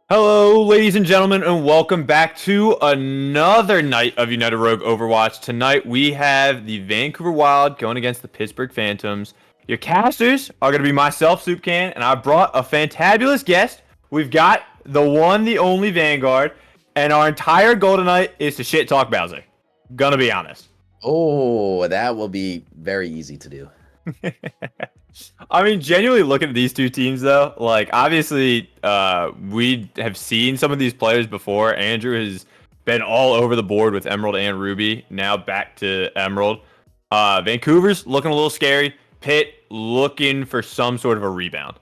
Hello, ladies and gentlemen, and welcome back to another night of United Rogue Overwatch. Tonight we have the Vancouver Wild going against the Pittsburgh Phantoms. Your casters are going to be myself, Soupcan, and I brought a fantabulous guest. We've got the one, the only Vanguard, and our entire goal tonight is to shit talk Bowser. Gonna be honest. Oh, that will be very easy to do. I mean, genuinely looking at these two teams, though, like obviously, we have seen some of these players before. Andrew has been all over the board with Emerald and Ruby. Now back to Emerald. Vancouver's looking a little scary. Pitt looking for some sort of a rebound.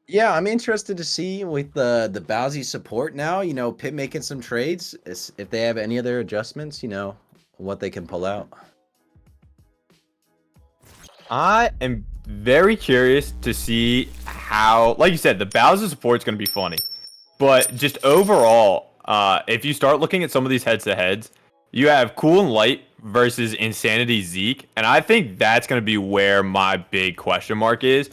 Yeah, I'm interested to see with the Bowsy support now, Pitt making some trades, if they have any other adjustments, what they can pull out. I am very curious to see how, like you said, the Bowser support is going to be funny. But just overall, if you start looking at some of these heads-to-heads, you have Cool and Light versus Insanity Zeke, and I think that's going to be where my big question mark is.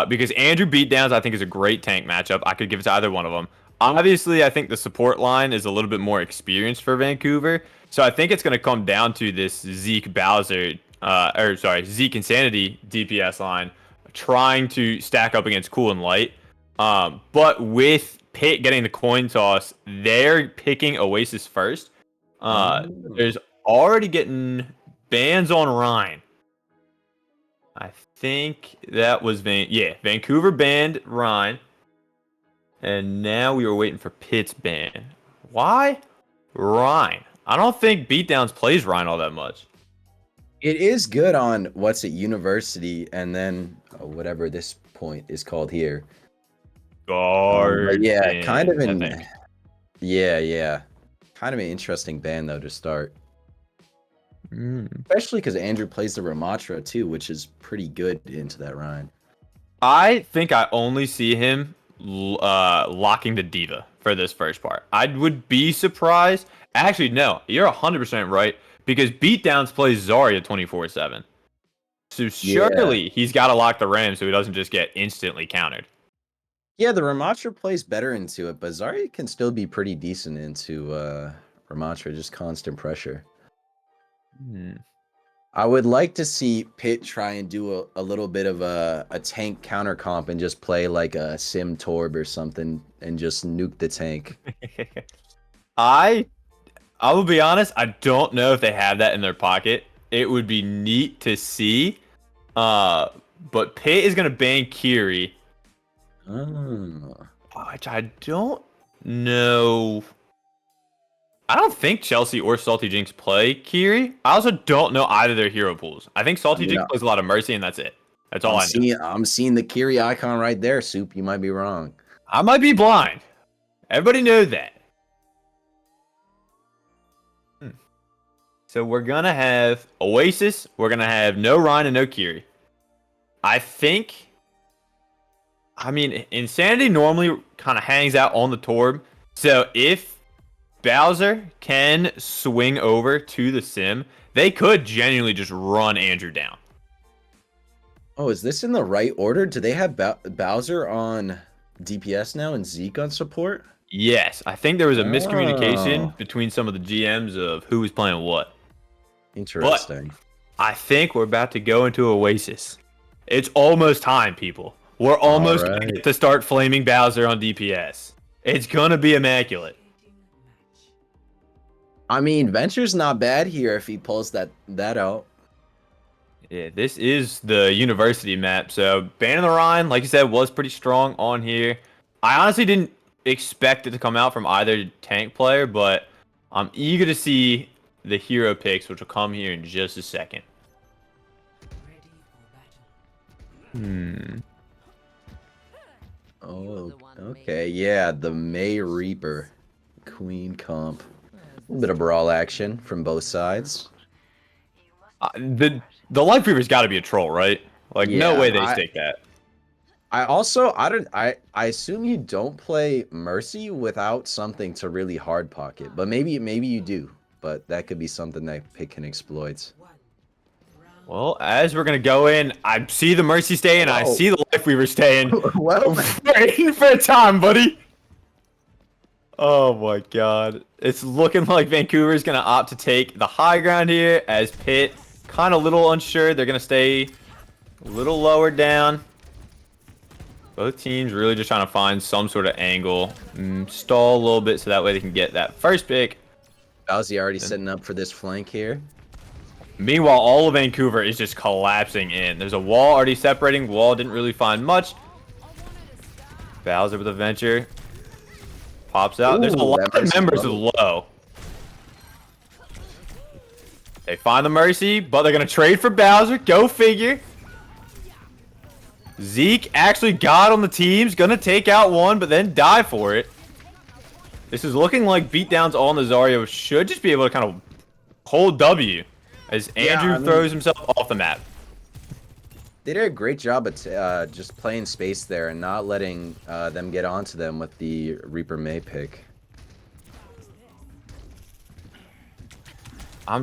Because Andrew Beatdowns, I think, is a great tank matchup. I could give it to either one of them. Obviously, I think the support line is a little bit more experienced for Vancouver, so I think it's going to come down to this Zeke Bowser, Zeke Insanity DPS line trying to stack up against Cool and Light. But with Pitt getting the coin toss, they're picking Oasis first. There's already getting bans on Rhine. I think that was Vancouver banned Rhine. And now we were waiting for Pitt's ban. Why? Rhine. I don't think Beatdowns plays Rhine all that much. It is good on what's it, University, and then whatever this point is called here. Guard. Yeah, kind of I an think. yeah, kind of an interesting band though to start, especially because Andrew plays the Ramatra too, which is pretty good into that Rhine. I think I only see him locking the Diva for this first part. I would be surprised. Actually, no, you're 100% right because Beatdowns plays Zarya 24/7. So Yeah. surely he's got to lock the Ram so he doesn't just get instantly countered. Yeah, the Ramatra plays better into it, but Zarya can still be pretty decent into Ramatra, just constant pressure. Hmm. I would like to see Pitt try and do a little bit of a tank counter comp and just play like a Sim Torb or something and just nuke the tank. I I will be honest, I don't know if they have that in their pocket. It would be neat to see. But Pitt is gonna ban Kiri, Oh. which I don't know. I don't think Chelsea or Salty Jinx play Kiri. I also don't know either their hero pools. I think I Salty mean, Jinx plays a lot of Mercy, and that's it. That's all I'm I know. seeing the Kiri icon right there, Soup. You might be wrong. I might be blind. Everybody knows that. Hmm. So we're gonna have Oasis. We're gonna have no Ryan and no Kiri. I think. I mean, Insanity normally kind of hangs out on the Torb. So if Bowser can swing over to the Sim, they could genuinely just run Andrew down. Oh, is this in the right order? Do they have Bowser on DPS now and Zeke on support? Yes, I think there was a Oh, miscommunication between some of the GMs of who was playing what. But interesting. I think we're about to go into Oasis. It's almost time, people. We're All almost going to right. get to start flaming Bowser on DPS. It's going to be immaculate. I mean, Venture's not bad here if he pulls that out. Yeah, this is the university map. So Ban of the Rhine, like you said, was pretty strong on here. I honestly didn't expect it to come out from either tank player, but I'm eager to see the hero picks, which will come here in just a second. Hmm. Oh, okay. Yeah, the May Reaper. Queen comp. A little bit of brawl action from both sides. The Life Weaver's got to be a troll, right? Like, no Yeah, way they stake that. I also I assume you don't play Mercy without something to really hard pocket, but maybe you do. But that could be something that Pick can exploit. Well, as we're gonna go in, I see the Mercy staying, I see the Life Weaver staying. Well, Waiting for time, buddy. Oh my god. It's looking like Vancouver's gonna opt to take the high ground here, as Pitt kind of a little unsure. They're gonna stay a little lower down. Both teams really just trying to find some sort of angle. Stall a little bit so that way they can get that first pick. Bowsy already setting up for this flank here. Meanwhile, all of Vancouver is just collapsing in. There's a wall already separating. Wall didn't really find much. Bowser with a venture. Pops out. There's a lot of members of low. They find the Mercy, but they're going to trade for Bowser. Go figure. Zeke actually got on the teams. Going to take out one, but then die for it. This is looking like beatdowns on the Zarya should just be able to kind of hold W as Andrew throws himself off the map. They did a great job at just playing space there and not letting them get onto them with the Reaper May pick. I'm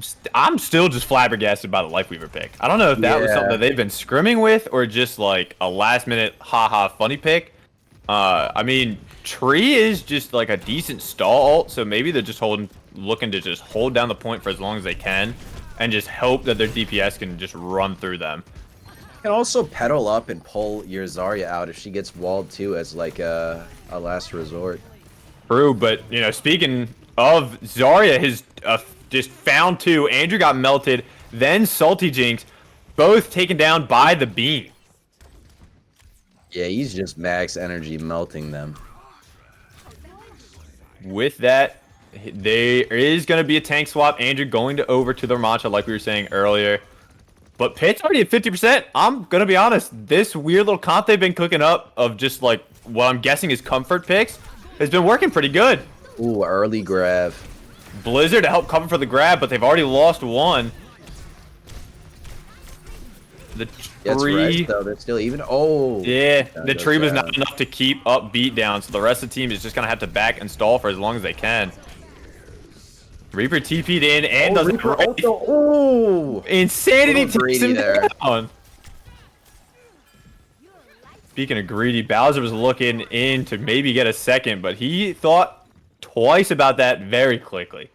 still just flabbergasted by the Life Weaver pick. I don't know if that was something that they've been scrimming with or just like a last minute haha funny pick. I mean, Tree is just like a decent stall ult, so maybe they're just looking to just hold down the point for as long as they can and just hope that their DPS can just run through them. You can also pedal up and pull your Zarya out if she gets walled too as like a last resort. True, but you know, speaking of Zarya, his just found two. Andrew got melted, then Salty Jinx, both taken down by the beam. Yeah, he's just max energy melting them. With that, there is going to be a tank swap. Andrew going to over to the Ramattra like we were saying earlier. But Pitt's already at 50%. I'm going to be honest. This weird little comp they've been cooking up of just like what I'm guessing is comfort picks has been working pretty good. Ooh, early grab. Blizzard to help cover for the grab, but they've already lost one. The tree, right, though. They're still even. Oh, yeah, the tree was not enough to keep up beat down, so the rest of the team is just gonna have to back and stall for as long as they can. Reaper TP'd in and does it right. Oh, Insanity takes him down. Speaking of greedy, Bowser was looking in to maybe get a second, but he thought twice about that very quickly.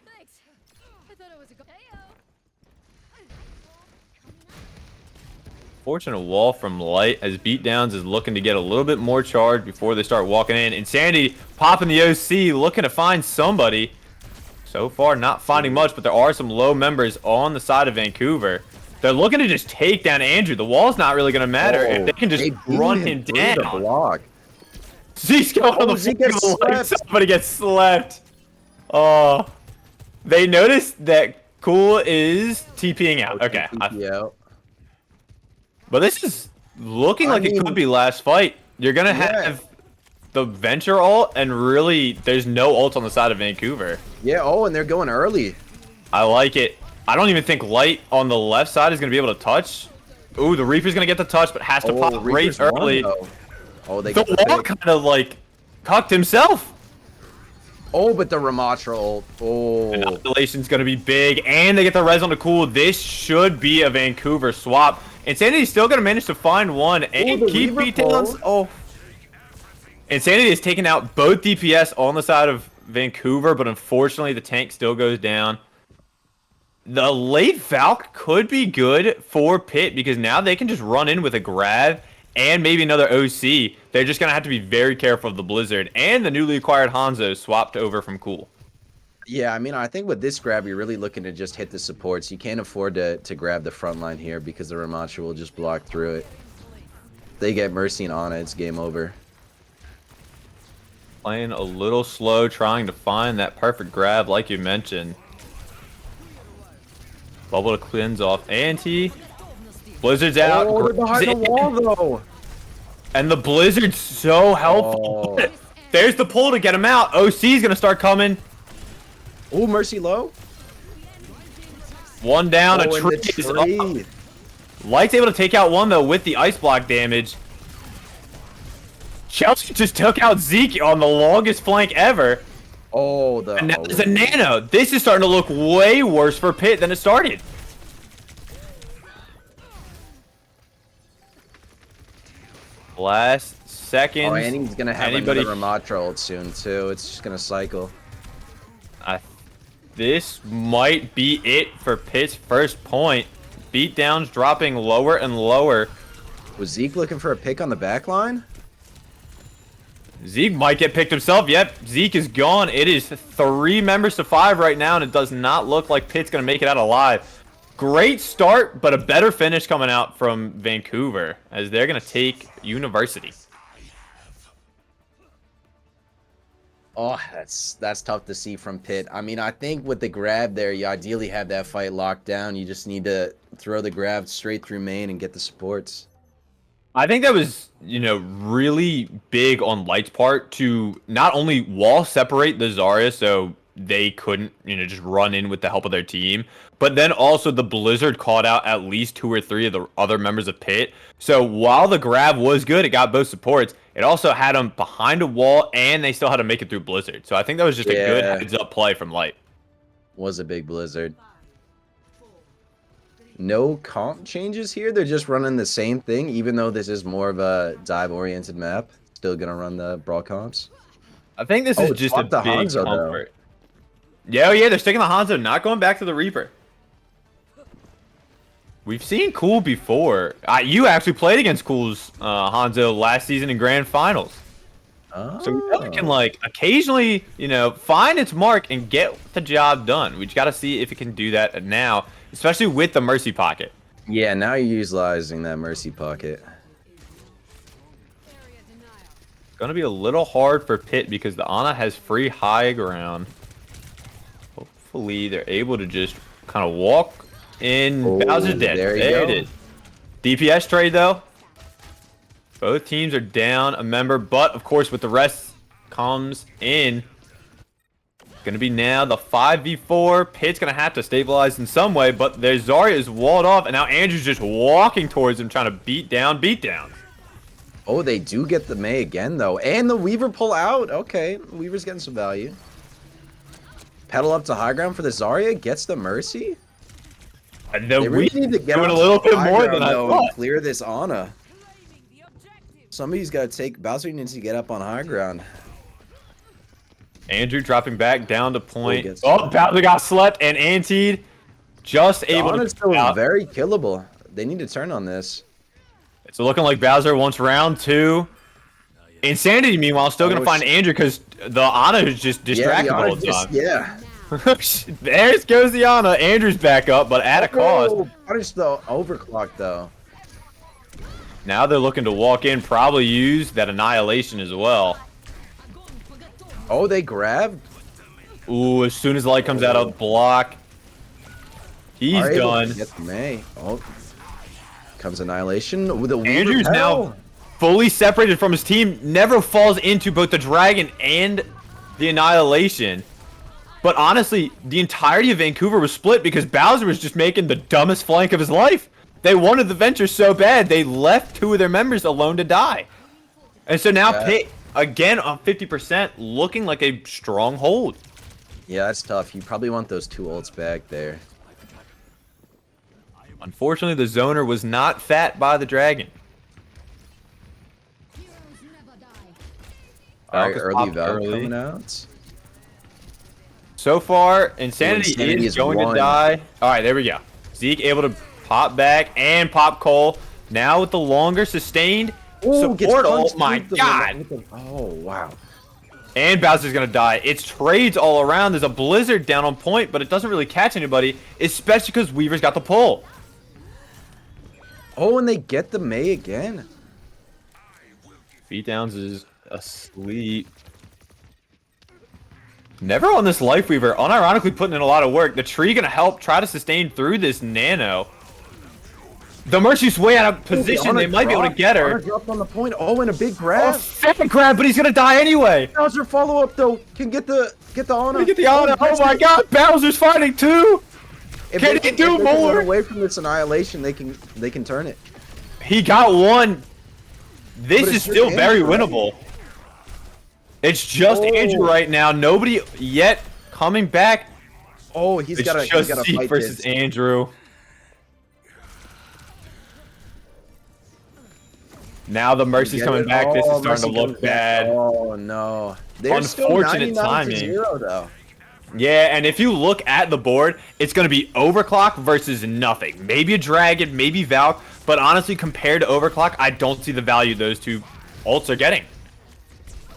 Fortunate wall from Light as Beatdowns is looking to get a little bit more charge before they start walking in. Insanity popping the OC, looking to find somebody. So far, not finding much, but there are some low members on the side of Vancouver. They're looking to just take down Andrew. The wall's not really going to matter if they can just run him down. Zeke's going on the floor. Somebody gets slept. Oh, they noticed that Cool is TPing out. Okay. But this is looking like it could be last fight. You're going to have the Venture ult, and really, there's no ult on the side of Vancouver. Yeah, oh, and they're going early. I like it. I don't even think Light on the left side is going to be able to touch. Ooh, the Reaper's going to get the touch, but has to pop right early. The wall kind of, like, cucked himself. Oh, but the Ramattra ult. Oh. Annihilation's going to be big, and they get the res on the Cool. This should be a Vancouver swap. Insanity's still going to manage to find one and keep beatdowns. Oh. Insanity is taking out both DPS on the side of Vancouver, but unfortunately the tank still goes down. The late Valk could be good for Pitt because now they can just run in with a grab and maybe another OC. They're just going to have to be very careful of the Blizzard and the newly acquired Hanzo swapped over from Cool. Yeah, I mean, I think with this grab, you're really looking to just hit the supports. You can't afford to grab the front line here because the Ramattra will just block through it. They get Mercy and Ana, it's game over. Playing a little slow, trying to find that perfect grab like you mentioned. Bubble to cleanse off Anti. Blizzard's out. Oh, they're behind the wall, though. And the Blizzard's so helpful. Oh. There's the pull to get him out. OC's going to start coming. Oh, Mercy low. One down. A tree is up. Light's able to take out one, though, with the ice block damage. Chelsea just took out Zeke on the longest flank ever. Oh, and now there's a nano. This is starting to look way worse for Pitt than it started. Last seconds. Oh, and he's gonna have Anybody? another Ramatra ult soon too. It's just gonna cycle. This might be it for Pitt's first point. Beatdowns dropping lower and lower. Was Zeke looking for a pick on the back line? Zeke might get picked himself. Yep, Zeke is gone. It is 3 members to 5 right now, and it does not look like Pitt's going to make it out alive. Great start, but a better finish coming out from Vancouver, as they're going to take University. Oh, that's tough to see from Pitt. I mean, I think with the grab there, you ideally have that fight locked down. You just need to throw the grab straight through main and get the supports. I think that was, really big on Light's part to not only wall separate the Zarya so they couldn't, just run in with the help of their team, but then also the Blizzard called out at least 2 or 3 of the other members of Pitt. So while the grab was good, it got both supports. It also had them behind a wall, and they still had to make it through Blizzard. So I think that was just a good heads-up play from Light. Was a big Blizzard. No comp changes here. They're just running the same thing, even though this is more of a dive-oriented map. Still gonna run the brawl comps. I think this is just a big Hanzo, comfort. Yeah, they're sticking the Hanzo, not going back to the Reaper. We've seen Cool before. You actually played against Cool's Hanzo last season in Grand Finals. Oh. So we know it can, occasionally, find its mark and get the job done. We just got to see if it can do that now, especially with the Mercy Pocket. Yeah, now you're utilizing that Mercy Pocket. It's going to be a little hard for Pitt because the Ana has free high ground. Hopefully they're able to just kind of walk in. Bowser's dead. There it is. DPS trade, though. Both teams are down a member, but of course with the rest comes in. Going to be now the 5v4. Pitt's going to have to stabilize in some way, but their Zarya is walled off, and now Andrew's just walking towards him, trying to beat down. Oh, they do get the Mei again, though. And the Weaver pull out. Okay, Weaver's getting some value. Pedal up to high ground for the Zarya. Gets the Mercy. They really need to get doing a little bit more than I thought. And clear this Ana. Somebody's got to take... Bowser needs to get up on high ground. Andrew dropping back down to point. Oh, Bowser got slept and antied. Just able to... Ana's still very killable. They need to turn on this. It's looking like Bowser wants round 2. Insanity, meanwhile, still going to find Andrew because the Ana is just distracted all the time. There goes the Ana. Andrew's back up, but at a cost. Punish the overclock, though. Now they're looking to walk in, probably use that Annihilation as well. Oh, they grabbed? Ooh, as soon as the light comes out of the block, he's done. Get the Mei. Oh, comes Annihilation with a Andrew's now fully separated from his team. Never falls into both the Dragon and the Annihilation. But honestly, the entirety of Vancouver was split because Bowser was just making the dumbest flank of his life. They wanted the venture so bad, they left 2 of their members alone to die. And so now Pitt, again on 50%, looking like a strong hold. Yeah, that's tough. You probably want those 2 ults back there. Unfortunately, the zoner was not fat by the Dragon. Alright, early Valve coming out. So far, Insanity is going to die. Alright, there we go. Zeke able to pop back and pop Cole. Now with the longer sustained support. Oh my god. Oh, wow. And Bowser's going to die. It's trades all around. There's a Blizzard down on point, but it doesn't really catch anybody, especially because Weaver's got the pull. Oh, and they get the Mei again. Beatdowns is asleep. Never on this Life Weaver. Unironically putting in a lot of work. The tree going to help try to sustain through this nano. The Mercy's way out of position. They might be able to get her. Dropped on the point. Oh, and a big grab. Oh, second grab, but he's going to die anyway. Bowser follow-up, though. Can get the Ana. Get the Ana. Oh, my God. Bowser's fighting, too. Can he do more? Away from this Annihilation, they can turn it. He got one. This is still very winnable. It's just Andrew right now. Nobody yet coming back. Oh, he's got to Zeke versus Andrew. Now the Mercy's coming back. This is starting to look bad. Oh, no. They're still Unfortunate 99 to timing. 0, though. Yeah, and if you look at the board, it's going to be Overclock versus nothing. Maybe a Dragon, maybe Valk, but honestly, compared to Overclock, I don't see the value those two ults are getting.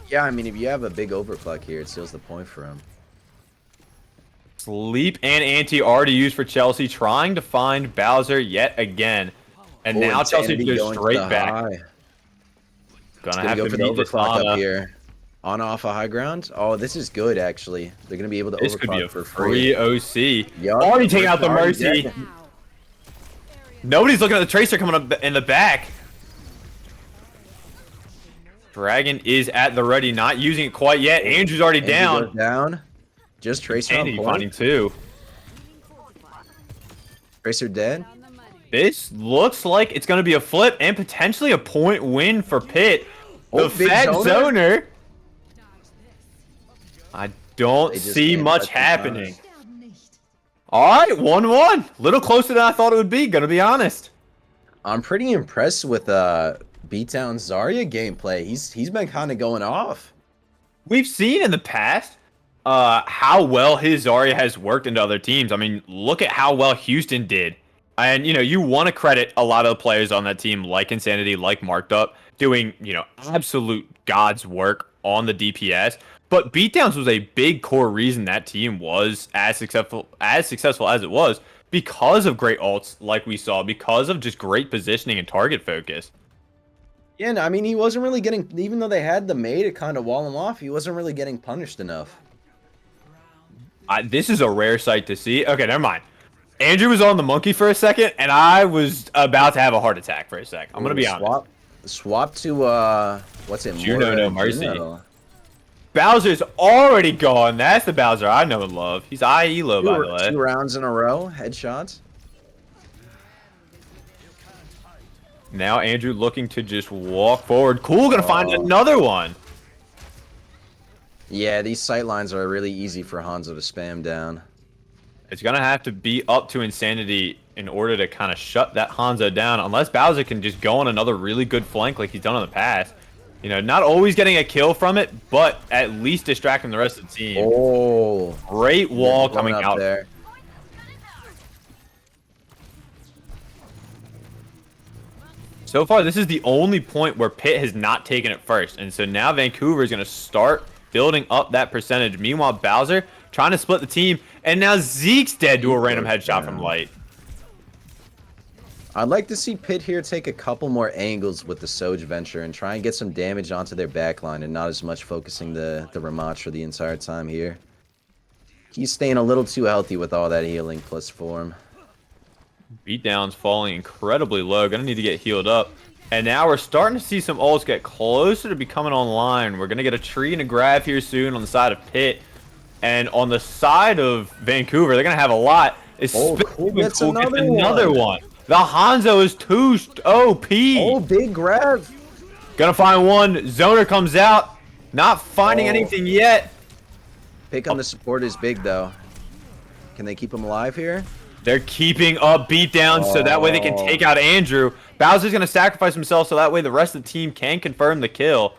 Yeah, I mean, if you have a big Overclock here, it seals the point for him. Sleep and Anti already used for Chelsea, trying to find Bowser yet again. And now Chelsea goes straight back. Gonna have go to for the meet this Overclock up here. On off a high ground. Oh, this is good, actually. They're going to be able to This could be a Overclock for free OC. Yup. Already taking out the Already Mercy. dead. Nobody's looking at the Tracer coming up in the back. Dragon is at the ready, not using it quite yet. Andrew's already Andrew down. goes down. Just Tracer on Andy point. finding two. Tracer dead. This looks like it's going to be a flip and potentially a point win for Pitt. The big Fed zoner. Zoner. I don't They just see can't much touch the happening. All right, 1-1. Little closer than I thought it would be, gonna be honest. I'm pretty impressed with Beatdown Zarya gameplay. He's been kind of going off. We've seen in the past how well his Zarya has worked into other teams. I mean, look at how well Houston did. And, you know, you want to credit a lot of the players on that team, like Insanity, like Marked Up, doing, you know, absolute God's work on the DPS. But Beatdowns was a big core reason that team was as successful as it was, because of great ults like we saw, because of just great positioning and target focus. Yeah, no, I mean, he wasn't really getting, even though they had the May to kind of wall him off, he wasn't really getting punished enough. This is a rare sight to see. Okay, never mind. Andrew was on the monkey for a second, and I was about to have a heart attack for a sec. I'm going to be honest. Swap to, what's it? Juno, no mercy. Juno. Bowser's already gone. That's the Bowser I know and love. He's IE low, by the way. 2 rounds in a row, headshots. Now Andrew looking to just walk forward. Cool, gonna find another one. Yeah, these sight lines are really easy for Hanzo to spam down. It's gonna have to be up to Insanity in order to kind of shut that Hanzo down, unless Bowser can just go on another really good flank like he's done in the past. You know, not always getting a kill from it, but at least distracting the rest of the team. Oh, great wall coming out there. So far, this is the only point where Pitt has not taken it first, and so now Vancouver is going to start building up that percentage. Meanwhile, Bowser trying to split the team, and now Zeke's dead to a random headshot from Light. I'd like to see Pitt here take a couple more angles with the Soj Venture and try and get some damage onto their backline and not as much focusing the Ramach the entire time here. He's staying a little too healthy with all that healing plus form. Beatdown's falling incredibly low. Gonna need to get healed up. And now we're starting to see some ults get closer to becoming online. We're gonna get a tree and a grab here soon on the side of Pitt. And on the side of Vancouver, they're gonna have a lot. Cool gets another one. The Hanzo is too OP. Oh, big grab. Gonna find one. Zoner comes out. Not finding anything yet. Pick on the support is big, though. Can they keep him alive here? They're keeping up Beatdown so that way they can take out Andrew. Bowser's going to sacrifice himself so that way the rest of the team can confirm the kill.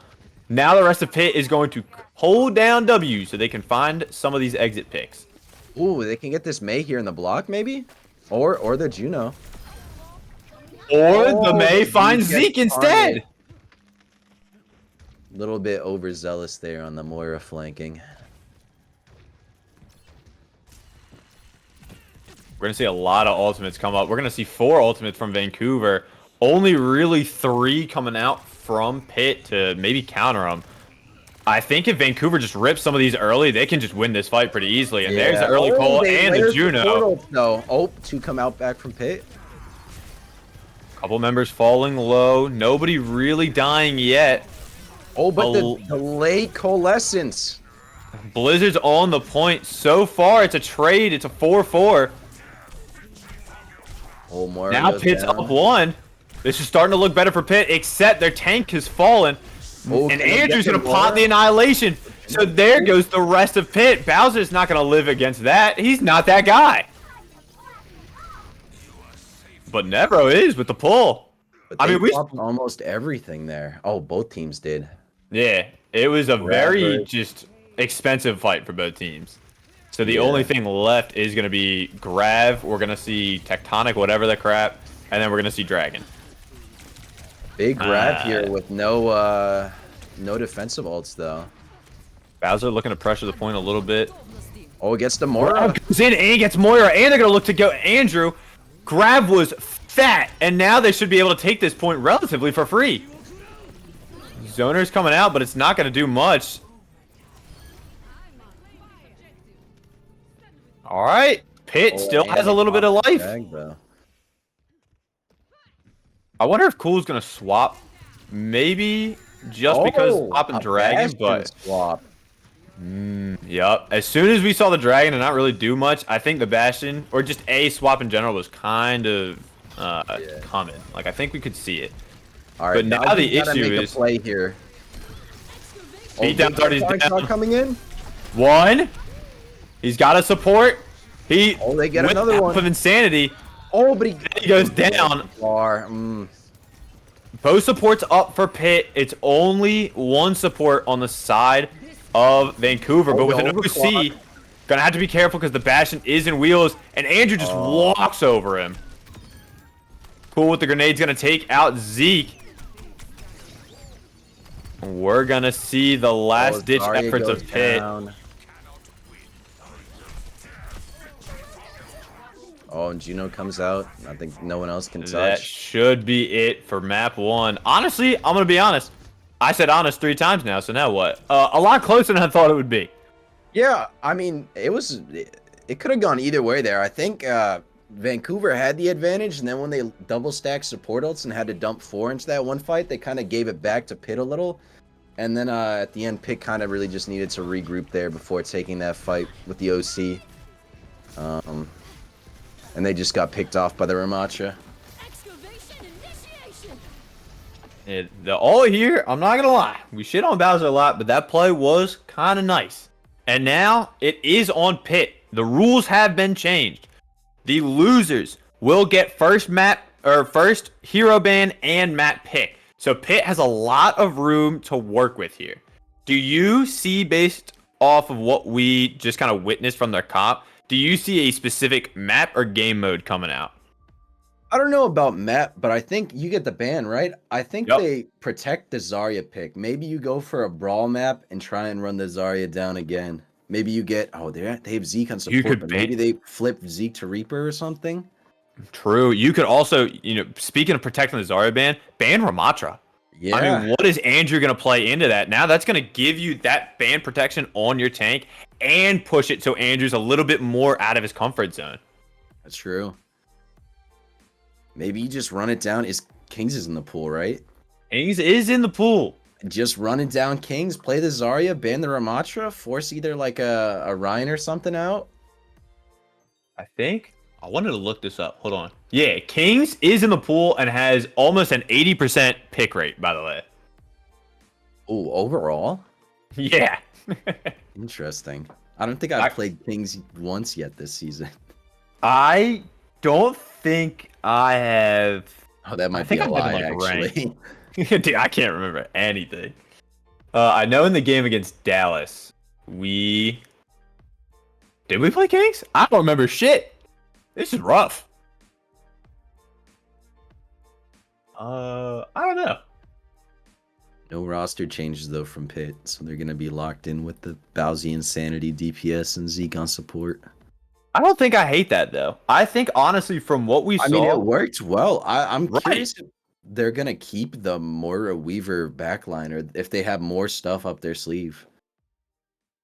Now the rest of Pitt is going to hold down W so they can find some of these exit picks. Ooh, they can get this May here in the block, maybe? Or the Juno. Or the May finds Zeke instead. A little bit overzealous there on the Moira flanking. We're going to see a lot of ultimates come up. We're going to see 4 ultimates from Vancouver. Only really 3 coming out from Pitt to maybe counter them. I think if Vancouver just rips some of these early, they can just win this fight pretty easily. And there's the early pull and the Juno. No, oh, 2 come out back from Pitt. Couple members falling low. Nobody really dying yet. Oh, but the late coalescence. Blizzard's on the point. So far, it's a trade. It's a 4-4. Oh, Moira now Pitt's down. up 1. This is starting to look better for Pitt, except their tank has fallen. Oh, and Andrew's going to pop the Annihilation. So there goes the rest of Pitt. Bowser's not going to live against that. He's not that guy. But Nevro is with the pull. But I they mean, we flopped almost everything there. Oh, both teams did. yeah, it was a very Grabber. just expensive fight for both teams. So the only Yeah. thing left is gonna be Grav. We're gonna see Tectonic, whatever the crap, and then we're gonna see Dragon. Big grab here Uh, with no defensive ults though. Bowser looking to pressure the point a little bit. Oh, it gets the Grav Mora. goes in and gets Moira, and they're gonna look to go Andrew. Grav was fat, and now they should be able to take this point relatively for free. Zoner's coming out, but it's not gonna do much. All right, Pitt still and has a they little bit of popped the life. tag, though. I wonder if Cool's gonna swap, maybe just because popping A Dragon, Bastion but swap. yep. As soon as we saw the Dragon and not really do much, I think the Bastion or just a swap in general was kind of coming. Like I think we could see it. All right, But now the he's gotta issue make is- a play here. Beat down big Darty's Dark down. Shot coming in. One, he's got a support. He They get with another half one. of insanity. Oh, but He goes down. Far. Both supports up for Pitt. It's only one support on the side of Vancouver, but with the an overclock. OC, gonna have to be careful because the Bastion is in wheels, and Andrew just walks over him. Cool with the grenade's gonna take out Zeke. We're gonna see the last-ditch Zarya efforts goes of Pitt. down. Oh, and Juno comes out. I think no one else can That touch. should be it for map 1. Honestly, I'm gonna be honest. I said honest 3 times now, so now what? A lot closer than I thought it would be. Yeah, I mean, it could have gone either way there. I think Vancouver had the advantage, and then when they double stacked support ults and had to dump 4 into that one fight, they kind of gave it back to Pitt a little. And then at the end, Pitt kind of really just needed to regroup there before taking that fight with the OC. And they just got picked off by the Ramattra. All here, I'm not gonna lie. We shit on Bowser a lot, but that play was kind of nice. And now it is on Pitt. The rules have been changed. The losers will get first hero ban and map pick. So Pitt has a lot of room to work with here. Do you see, based off of what we just kind of witnessed from their comp, do you see a specific map or game mode coming out? I don't know about map, but I think you get the ban, right? I think Yep. they protect the Zarya pick. Maybe you go for a brawl map and try and run the Zarya down again. Maybe you get they have Zeke on support, could but ban- maybe they flip Zeke to Reaper or something. True. You could also, speaking of protecting the Zarya ban Ramatra. Yeah, I mean, what is Andrew going to play into that? Now that's going to give you that ban protection on your tank and push it so Andrew's a little bit more out of his comfort zone. that's true. Maybe you just run it down. Kings is in the pool, right? Kings is in the pool. Just run it down Kings, play the Zarya, ban the Ramattra, force either like a Ryan or something out. I think. I wanted to look this up. Hold on. Yeah, Kings is in the pool and has almost an 80% pick rate, by the way. Oh, overall? Yeah. Interesting. I don't think I've played Kings once yet this season. I don't think I have. Oh, that might I think be a I've lie, been, like, actually. Dude, I can't remember anything. I know in the game against Dallas, did we play Kings? I don't remember shit. This is rough. I don't know. No roster changes, though, from Pitt, so they're going to be locked in with the Bowsy Insanity, DPS, and Zeke on support. I don't think I hate that, though. I think, honestly, from what we saw... I mean, it worked well. I'm Right. curious if they're going to keep the Moira Weaver backline, or if they have more stuff up their sleeve.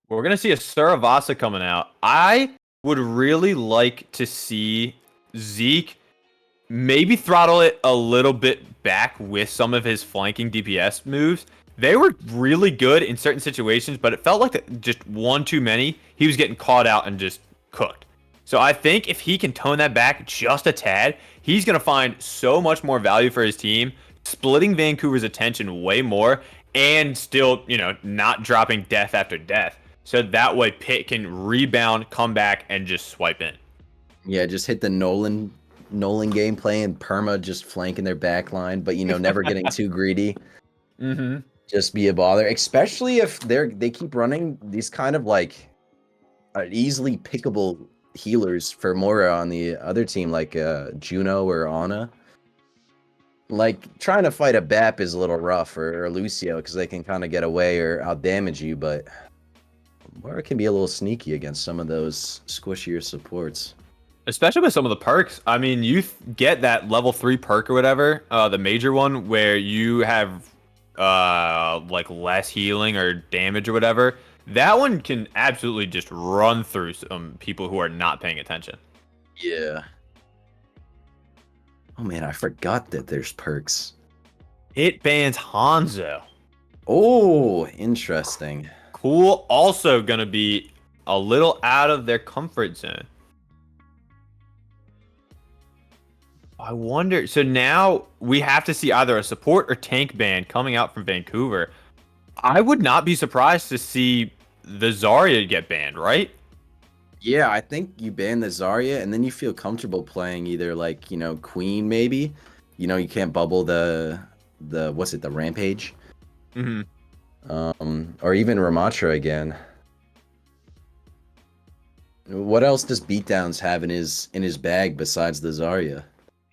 We're going to see a Suravasa coming out. I would really like to see Zeke maybe throttle it a little bit back with some of his flanking DPS moves. They were really good in certain situations, but it felt like just one too many. He was getting caught out and just cooked. So I think if he can tone that back just a tad, he's going to find so much more value for his team, splitting Vancouver's attention way more, and still, not dropping death after death. So that way Pitt can rebound, come back, and just swipe in. Yeah, just hit the Nolan Nolan game playing perma, just flanking their back line, but never getting too greedy. Mm-hmm. Just be a bother, especially if they keep running these kind of like easily pickable healers for Mora on the other team, like Juno or Ana. Like trying to fight a BAP is a little rough, or Lucio, because they can kind of get away or out damage you, but Mora can be a little sneaky against some of those squishier supports. Especially with some of the perks. I mean, you get that level 3 perk or whatever, the major one, where you have like less healing or damage or whatever. That one can absolutely just run through some people who are not paying attention. Yeah. Oh man, I forgot that there's perks. It bans Hanzo. Oh, interesting. Cool. Also gonna be a little out of their comfort zone. I wonder. So now we have to see either a support or tank ban coming out from Vancouver. I would not be surprised to see the Zarya get banned, right? Yeah, I think you ban the Zarya, and then you feel comfortable playing either like Queen maybe. You can't bubble the what's it, the Rampage. Mm-hmm. Or even Ramatra again. What else does Beatdowns have in his bag besides the Zarya?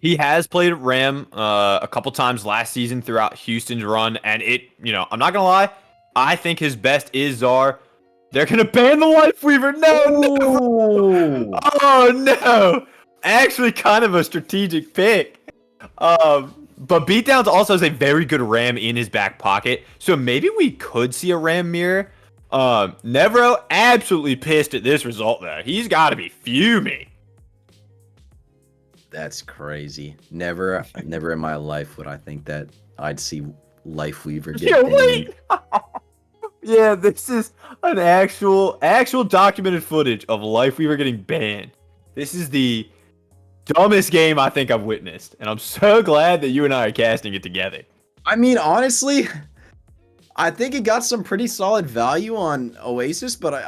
He has played Ram a couple times last season throughout Houston's run, and I'm not gonna lie, I think his best is Zar. They're gonna ban the Lifeweaver. No. Oh no! Actually, kind of a strategic pick. But Beatdowns also has a very good Ram in his back pocket, so maybe we could see a Ram mirror. Nevro absolutely pissed at this result though. He's got to be fuming. That's crazy. Never in my life would I think that I'd see Lifeweaver get banned. Yeah, this is an actual documented footage of Lifeweaver getting banned. This is the dumbest game I think I've witnessed, and I'm so glad that you and I are casting it together. I mean, honestly, I think it got some pretty solid value on Oasis, but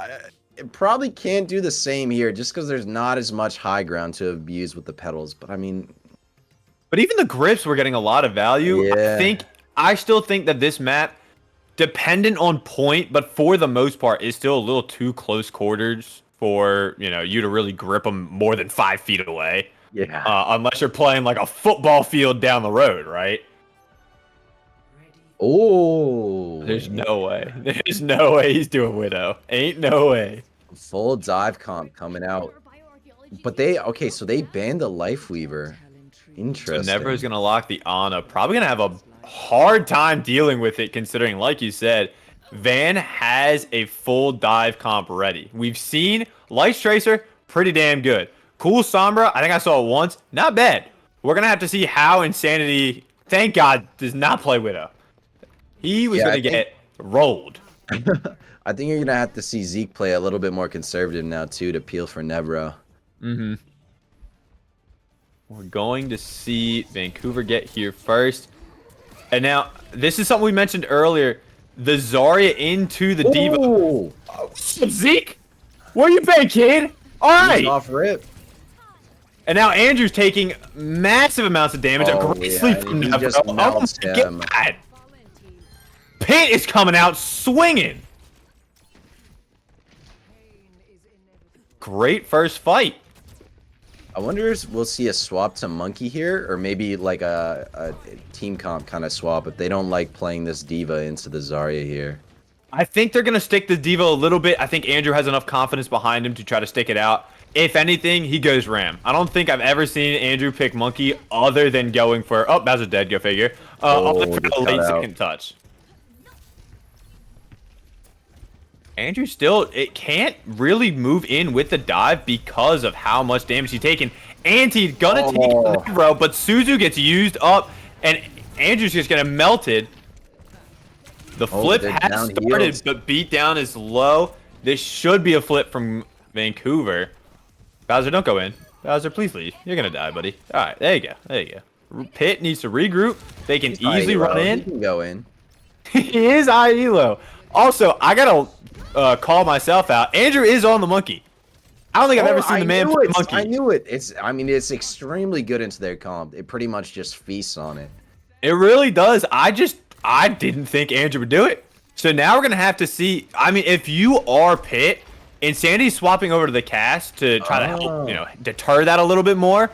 it probably can't do the same here just because there's not as much high ground to abuse with the pedals. But I mean, but even the grips were getting a lot of value. Yeah. I still think that this map, dependent on point, but for the most part, is still a little too close quarters for you to really grip them more than 5 feet away. Yeah. Unless you're playing like a football field down the road, right? Oh. There's no way. There's no way he's doing Widow. Ain't no way. Full dive comp coming out. But so they banned the Lifeweaver. Interesting. So Nevro's going to lock the Ana. Probably going to have a hard time dealing with it, considering, like you said, Van has a full dive comp ready. We've seen Light Tracer, pretty damn good. Cool Sombra, I think I saw it once. Not bad. We're going to have to see how Insanity, thank God, does not play Widow. He was going to get rolled. I think you're going to have to see Zeke play a little bit more conservative now, too, to peel for Nevro. Mm-hmm. We're going to see Vancouver get here first. And now, this is something we mentioned earlier. The Zarya into the D.Va. Oh, Zeke? Where you been, kid? All right. Off rip. And now Andrew's taking massive amounts of damage. Oh, A great sleep from he Nevro. just melts him. God. Pit is coming out swinging. Great first fight. I wonder if we'll see a swap to Monkey here, or maybe like a team comp kind of swap if they don't like playing this D.Va into the Zarya here. I think they're going to stick the D.Va a little bit. I think Andrew has enough confidence behind him to try to stick it out. If anything, he goes Ram. I don't think I've ever seen Andrew pick Monkey other than going for... Oh, Bowser's dead. Go figure. Other than for a late second touch. Andrew still... It can't really move in with the dive because of how much damage he's taken. And he's going to take the bro, but Suzu gets used up, and Andrew's just going to melted. The flip has started, but beatdown is low. This should be a flip from Vancouver. Bowser, don't go in. Bowser, please leave. You're going to die, buddy. All right, there you go. There you go. Pit needs to regroup. They can easily run in. He can go in. He is IELO. Also, I got to call myself out. Andrew is on the Monkey. I don't think I've Oh, ever seen the man knew play it. monkey. I knew it. It's extremely good into their comp. It pretty much just feasts on it. It really does. I didn't think Andrew would do it. So now we're gonna have to see. I mean, if you are Pitt, Insanity's swapping over to the cast to try to help, deter that a little bit more.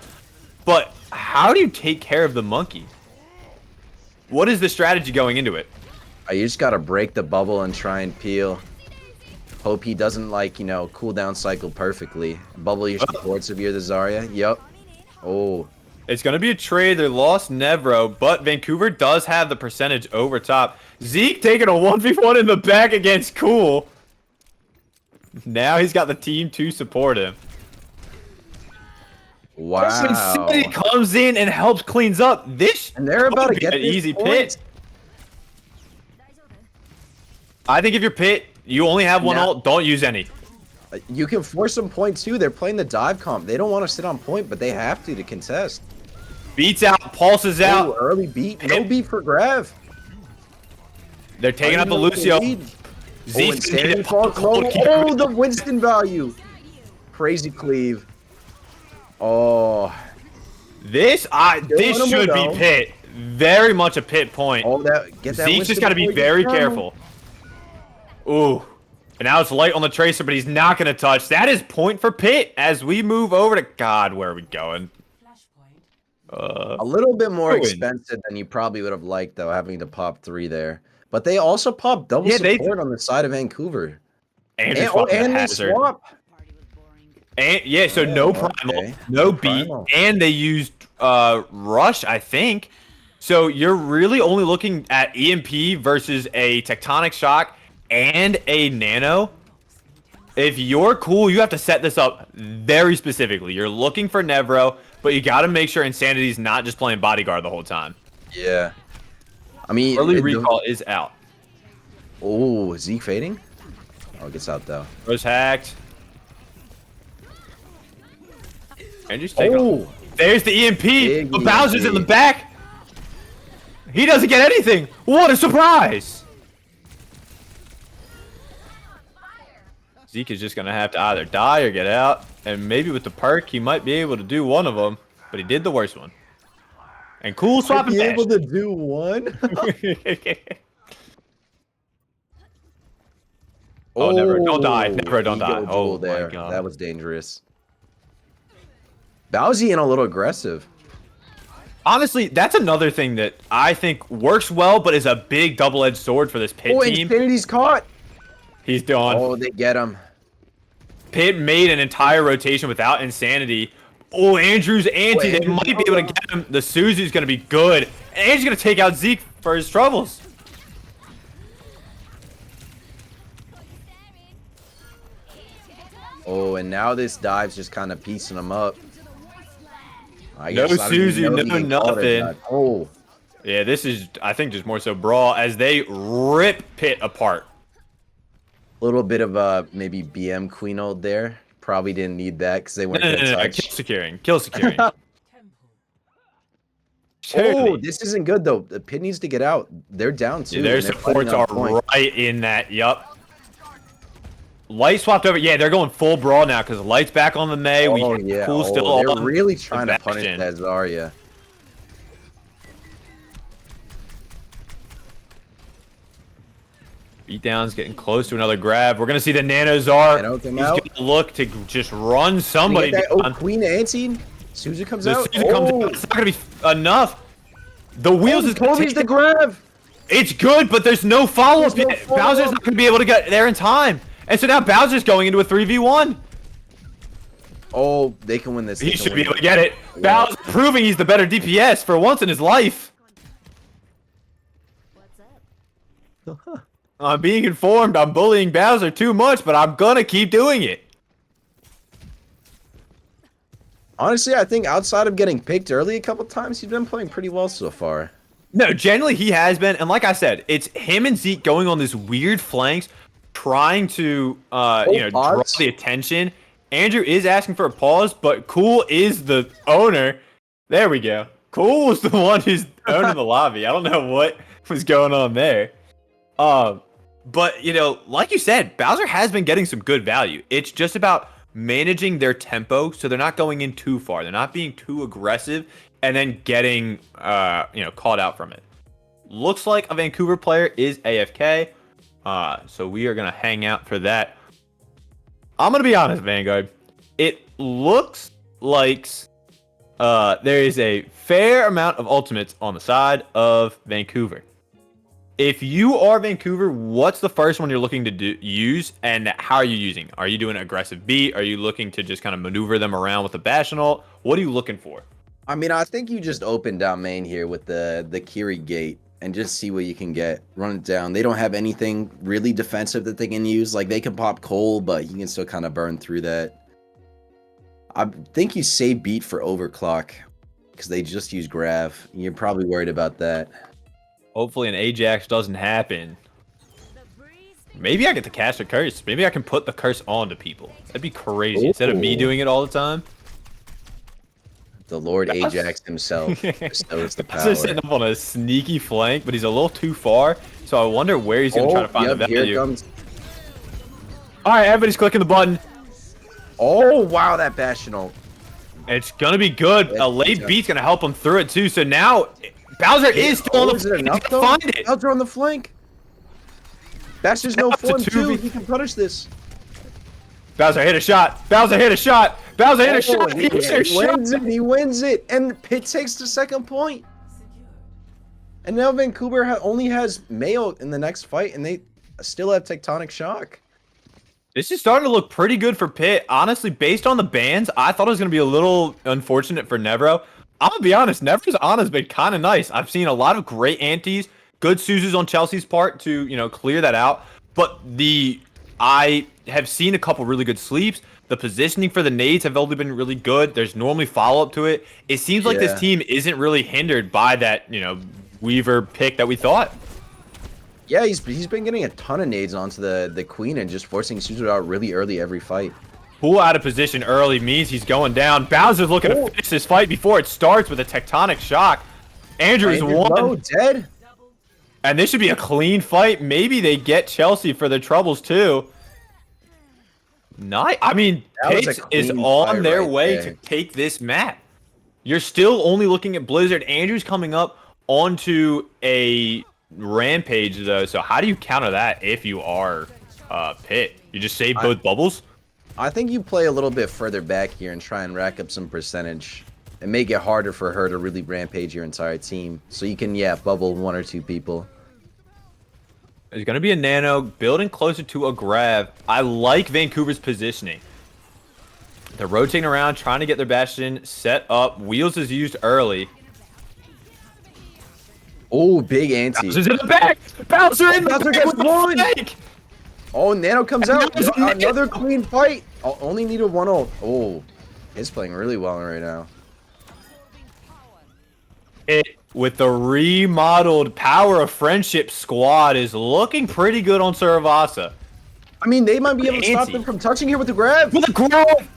But how do you take care of the monkey? What is the strategy going into it? You just gotta break the bubble and try and peel. Hope he doesn't cooldown cycle perfectly. Bubble your supports if you're the Zarya. Yep. Oh. It's going to be a trade. They lost Nevro, but Vancouver does have the percentage over top. Zeke taking a 1v1 in the back against Cool. Now he's got the team to support him. Wow. City comes in and helps cleans up. This and they're about to get an easy Pit. I think if you're Pit, you only have one ult. Don't use any. You can force them point too. They're playing the dive comp. They don't want to sit on point, but they have to contest. Beats out, pulses out. Early beat. No beat for Grav. They're taking out the Lucio. Insanity falls low. Oh, the Winston value. Crazy cleave. Oh. This should be Pit. Very much a Pit point. Oh, get that. Zeke's just got to be very careful. Ooh. And now it's light on the Tracer, but he's not going to touch. That is point for Pit as we move over to... God, where are we going? A little bit more expensive than you probably would have liked, though, having to pop 3 there. But they also pop double support on the side of Vancouver. And they swap. And so no primal, no beat, and they used rush, I think. So you're really only looking at EMP versus a tectonic shock and a nano. If you're Cool, you have to set this up very specifically. You're looking for Nevro, but you got to make sure Insanity's not just playing bodyguard the whole time. Yeah. I mean, early recall is out. Oh, Zeke fading? Oh, it gets out though. Was hacked. Andrew's taking off. There's the EMP. But Bowser's in the back. He doesn't get anything. What a surprise. Zeke is just going to have to either die or get out. And maybe with the perk, he might be able to do one of them. But he did the worst one. And Cool swapping bash. Able to do one? Oh, never. Don't die. Never don't die. Oh, there. My God. That was dangerous. Bowsy and a little aggressive. Honestly, that's another thing that I think works well, but is a big double-edged sword for this Pit team. Infinity's caught. He's done. Oh, they get him. Pit made an entire rotation without Insanity. Oh, Andrew's anti. They might be able to get him. The Susie's going to be good. And Andrew's going to take out Zeke for his troubles. Oh, and now this dive's just kind of piecing them up. No Susie, no nothing. Oh. Yeah, this is, I think, just more so brawl as they rip Pit apart. A little bit of maybe BM Queen ult there. Probably didn't need that because they weren't going to touch. Kill securing. Kill securing. Oh, this isn't good, though. The Pit needs to get out. They're down, too. Yeah, their supports are right in that. Yup. Light swapped over. Yeah, they're going full brawl now because Light's back on the Mei. Cool still they're really trying to punish that Zarya. Beatdown's getting close to another grab. We're going to see the Nano Zar. He's going to look to just run somebody down. Queen Anti. Susie comes out. Susie comes out. It's not going to be enough. The wheels is going to take the grab. It's good, but there's no follow-up yet. Bowser's not going to be able to get there in time. And so now Bowser's going into a 3v1. Oh, they can win this. He should be able to get it. Yeah. Bowser proving he's the better DPS for once in his life. What's up? I'm being informed I'm bullying Bowser too much, but I'm gonna keep doing it. Honestly, I think outside of getting picked early a couple times, he's been playing pretty well so far. No, generally he has been, and like I said, it's him and Zeke going on this weird flanks, trying to draw the attention. Andrew is asking for a pause, but Cool is the owner. There we go. Cool was the one who's owning the lobby. I don't know what was going on there. But, like you said, Bowser has been getting some good value. It's just about managing their tempo so they're not going in too far. They're not being too aggressive and then getting called out from it. Looks like a Vancouver player is AFK. So we are going to hang out for that. I'm going to be honest, Vanguard. It looks like there is a fair amount of ultimates on the side of Vancouver. If you are Vancouver, what's the first one you're looking to use, and how are you using? Are you doing an aggressive beat? Are you looking to just kind of maneuver them around with the Bastion ult? What are you looking for? I mean, I think you just open down main here with the Kiri gate and just see what you can get. Run it down. They don't have anything really defensive that they can use. Like, they can pop Cole, but you can still kind of burn through that. I think you save beat for overclock because they just use Grav. You're probably worried about that. Hopefully an Ajax doesn't happen. Maybe I get to cast a curse. Maybe I can put the curse on to people. That'd be crazy. Ooh. Instead of me doing it all the time. The Lord Ajax himself bestows the power. He's sitting up on a sneaky flank, but he's a little too far. So I wonder where he's going to try to find the value. Here it comes. All right, everybody's clicking the button. Oh, wow, that Bastion ult. It's going to be good. A late beat's going to help him through it, too. So now Bowser is still on the flank. He's gonna find it. Bowser on the flank. Bastion's no form, too. He can punish this. Bowser hit a shot. Bowser hit a shot. Bowser hit a shot. He wins it. And Pitt takes the second point. And now Vancouver only has Mayo in the next fight, and they still have Tectonic Shock. This is starting to look pretty good for Pitt. Honestly, based on the bans, I thought it was going to be a little unfortunate for Nevro. I'm going to be honest. Nevro's Ana's been kind of nice. I've seen a lot of great antis, good Suzus on Chelsea's part to, clear that out. But I have seen a couple really good sleeps. The positioning for the nades have only been really good. There's normally follow-up to it. It seems like this team isn't really hindered by that, Weaver pick that we thought. Yeah, he's been getting a ton of nades onto the Queen and just forcing Suzu out really early every fight. Pool out of position early means he's going down. Bowser's looking to finish this fight before it starts with a Tectonic Shock. Andrew's won. Dead. And this should be a clean fight. Maybe they get Chelsea for their troubles too. Nice. I mean, Pitts is on their way to take this map. You're still only looking at Blizzard. Andrew's coming up onto a Rampage, though. So how do you counter that if you are Pitt? You just save both bubbles? I think you play a little bit further back here and try and rack up some percentage. And make it harder for her to really rampage your entire team. So you can, bubble one or two people. There's going to be a nano building closer to a Grav. I like Vancouver's positioning. They're rotating around, trying to get their Bastion set up. Wheels is used early. Oh, big anti. Bowser's in the back! Bowser in the back gets with one! the Oh, Nano comes out. Another clean fight. Only needed one ult. Oh, he's playing really well right now. With the remodeled Power of Friendship squad is looking pretty good on Saravasa. I mean, they might be able to stop them from touching here with the grab. With the grab!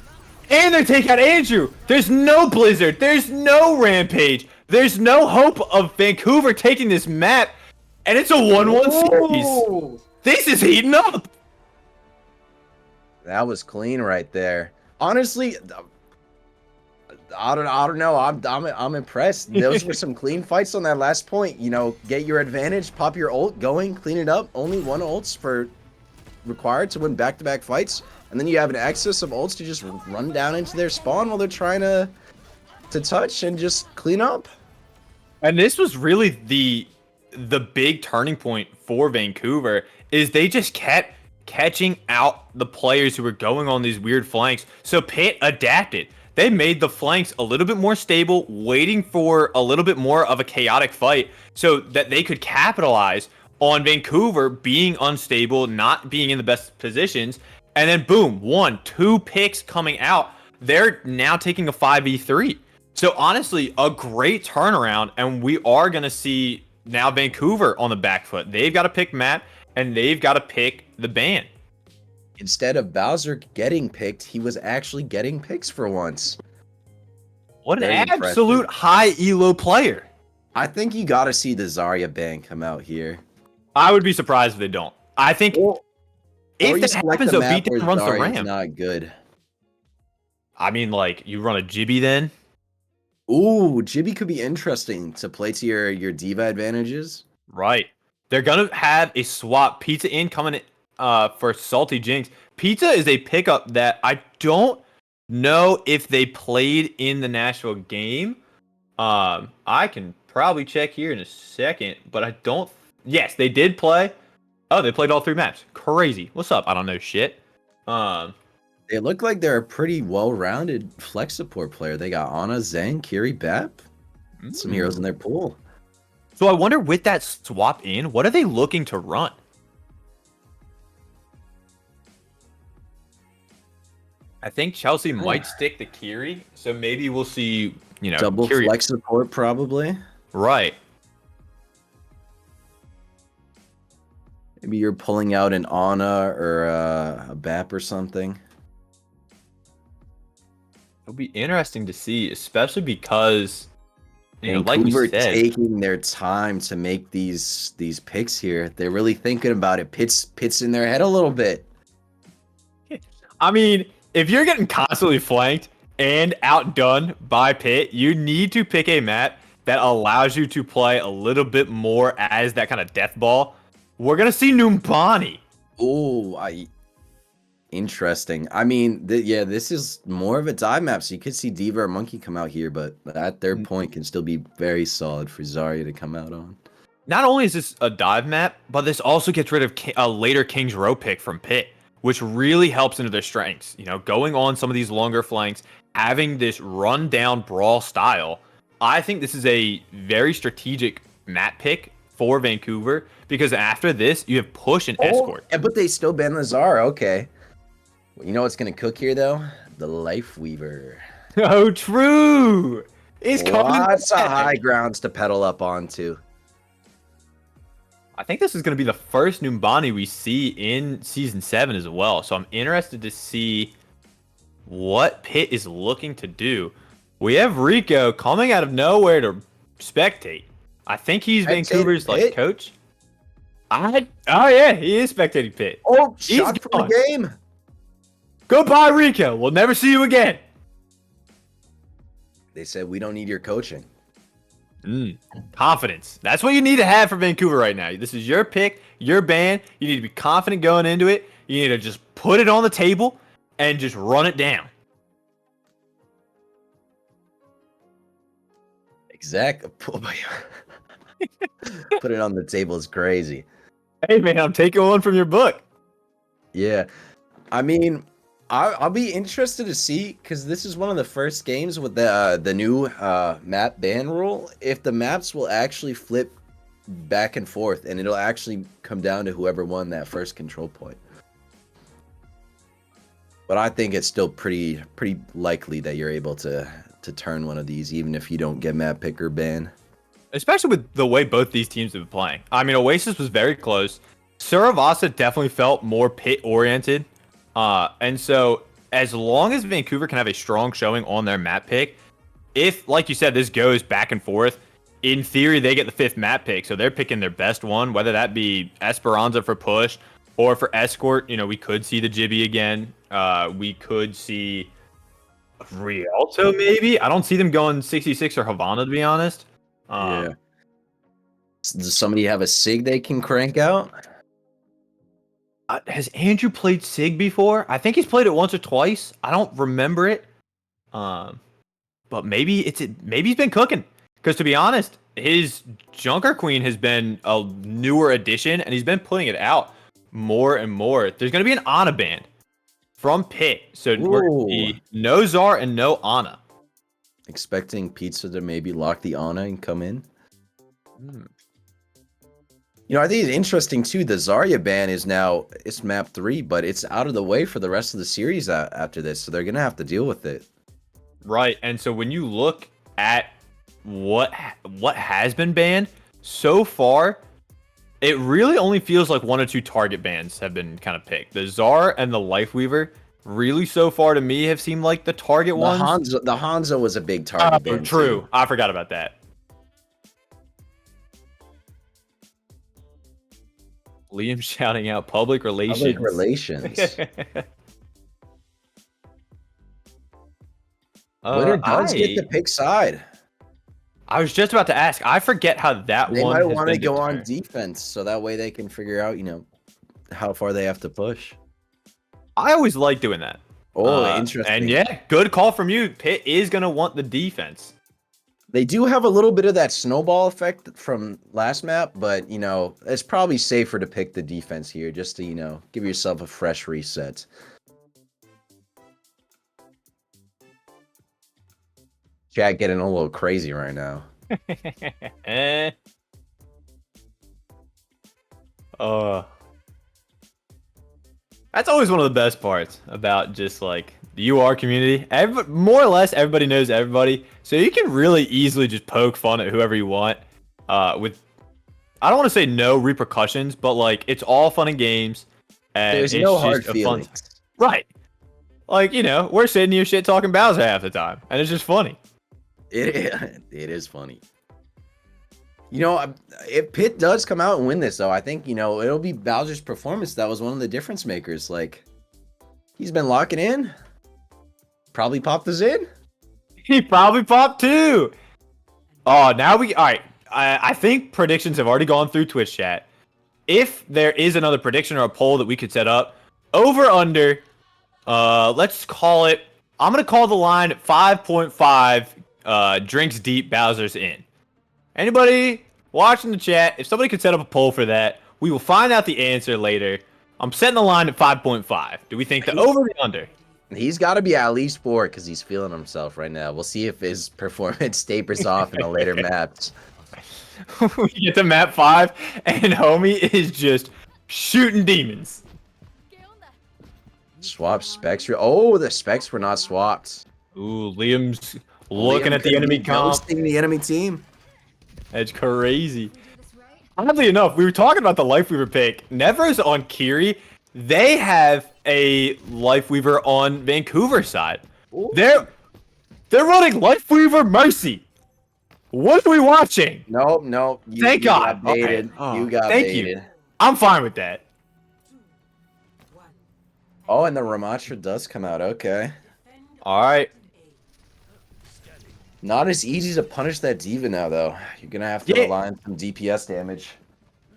And they take out Andrew! There's no Blizzard! There's no Rampage! There's no hope of Vancouver taking this map! And it's a 1-1 series! This is heating up! That was clean right there. Honestly, I don't know. I'm impressed. Those were some clean fights on that last point. Get your advantage, pop your ult, going, clean it up. Only one ult's required to win back-to-back fights, and then you have an excess of ults to just run down into their spawn while they're trying to touch and just clean up. And this was really the big turning point for Vancouver, is they just kept catching out the players who were going on these weird flanks. So Pitt adapted. They made the flanks a little bit more stable, waiting for a little bit more of a chaotic fight so that they could capitalize on Vancouver being unstable, not being in the best positions. And then boom, 2 picks coming out. They're now taking a 5v3. So honestly, a great turnaround. And we are going to see now Vancouver on the back foot. They've got to pick map and they've got to pick the ban. Instead of Bowser getting picked, he was actually getting picks for once. What an absolute high elo player. I think you got to see the Zarya ban come out here. I would be surprised if they don't. I think if that happens, though, beatdown runs the ramp. Not good. I mean, like, you run a Jibby then? Ooh, Jibby could be interesting to play to your diva advantages. Right. They're gonna have a swap Pizza in coming in, for Salty Jinx. Pizza is a pickup that I don't know if they played in the Nashville game. I can probably check here in a second, but I don't. Yes, they did play. Oh, they played all 3 maps. Crazy. What's up? I don't know shit. Um, They look like they're a pretty well-rounded flex support player. They got Ana, Zhang, Kiri, Bap. Some heroes in their pool. So I wonder with that swap in, what are they looking to run? I think Chelsea might stick to Kiri, so maybe we'll see, Double Kiri. flex support, probably. Right. Maybe you're pulling out an Ana or a Bap or something. It'll be interesting to see, especially because, like we Vancouver said, taking their time to make these picks here. They're really thinking about it. Pitt's in their head a little bit. I mean, if you're getting constantly flanked and outdone by Pitt, you need to pick a map that allows you to play a little bit more as that kind of death ball. We're gonna see Numbani. Oh, interesting. I mean, this is more of a dive map, so you could see Diva or Monkey come out here, but at their point can still be very solid for Zarya to come out on. Not only is this a dive map, but this also gets rid of a later King's Row pick from Pitt, which really helps into their strengths. Going on some of these longer flanks, having this run-down brawl style. I think this is a very strategic map pick for Vancouver, because after this, you have push and escort. Yeah, but they still ban the Zarya. Okay. Well, you know what's going to cook here, though? The Life Weaver. Oh, true. It's coming. Lots of high grounds to pedal up onto. I think this is going to be the first Numbani we see in Season 7 as well. So I'm interested to see what Pitt is looking to do. We have Rico coming out of nowhere to spectate. I think he's Vancouver's Pitt? coach. Oh yeah, he is spectating Pitt. Oh, He's shot from gone. the game. Goodbye, Rico. We'll never see you again. They said, we don't need your coaching. Confidence. That's what you need to have for Vancouver right now. This is your pick, your band. You need to be confident going into it. You need to just put it on the table and just run it down. Exactly. Put it on the table is crazy. Hey, man, I'm taking one from your book. Yeah. I mean, I'll be interested to see, because this is one of the first games with the new map ban rule, if the maps will actually flip back and forth, and it'll actually come down to whoever won that first control point. But I think it's still pretty likely that you're able to turn one of these, even if you don't get map pick or ban. Especially with the way both these teams have been playing. I mean, Oasis was very close. Suravasa definitely felt more Pit-oriented. And so, as long as Vancouver can have a strong showing on their map pick, if, like you said, this goes back and forth, in theory, they get the 5th map pick. So they're picking their best one, whether that be Esperanza for push or for escort. We could see the Jibby again. We could see Rialto, maybe. I don't see them going 66 or Havana, to be honest. Yeah. Does somebody have a SIG they can crank out? Has Andrew played SIG before? I think he's played it once or twice. I don't remember it. But maybe he's been cooking. Because to be honest, his Junker Queen has been a newer addition, and he's been putting it out more and more. There's going to be an Ana band from Pitt. So we're going to see no Czar and no Ana. Expecting Pizza to maybe lock the Ana and come in. I think it's interesting too. The Zarya ban is now, it's map 3, but it's out of the way for the rest of the series after this, so they're gonna have to deal with it. Right, and so when you look at what has been banned so far, it really only feels like 1 or 2 target bans have been kind of picked. The Czar and the Lifeweaver really so far to me have seemed like the target ones. The Hanzo was a big target ban. True. Too. I forgot about that. Liam shouting out public relations. Public relations. Winner does get I the pick side. I was just about to ask. I forget how that They one might has want to been go on determined. defense, so that way they can figure out, how far they have to push. I always like doing that. Oh, And interesting. yeah, good call from you. Pitt is gonna want the defense. They do have a little bit of that snowball effect from last map, but it's probably safer to pick the defense here just to, give yourself a fresh reset. Chat getting a little crazy right now. eh. Uh, that's always one of the best parts about just like the UR community. More or less, everybody knows everybody, so you can really easily just poke fun at whoever you want. With I don't want to say no repercussions, but like it's all fun and games, and There's it's no just hard a fun feelings. right. Like we're sitting here shit talking Bowser half the time, and it's just funny. It is funny. If Pitt does come out and win this, though, I think, it'll be Bowser's performance that was one of the difference makers. Like, he's been locking in. Probably popped us in. He probably popped too. Oh, now all right. I think predictions have already gone through Twitch chat. If there is another prediction or a poll that we could set up, over under, let's call it. I'm gonna call the line 5.5 drinks deep. Bowser's in. Anybody watching the chat, if somebody could set up a poll for that, we will find out the answer later. I'm setting the line at 5.5. Do we think the over or the under? He's got to be at least 4 because he's feeling himself right now. We'll see if his performance tapers off in the later maps. We get to map 5, and homie is just shooting demons. Swap specs. Oh, the specs were not swapped. Ooh, Liam's looking Liam at the could enemy be comp. ghosting the enemy team. That's crazy. Oddly enough, we were talking about the Lifeweaver pick. Nevers on Kiri, they have a Lifeweaver on Vancouver side. Ooh. They're running Lifeweaver Mercy. What are we watching? Nope. Thank you God. got baited. Okay. Oh, You got thank baited. you. I'm fine with that. Oh, and the Ramatra does come out. Okay. All right. Not as easy to punish that diva now, though. You're going to have to rely on some DPS damage.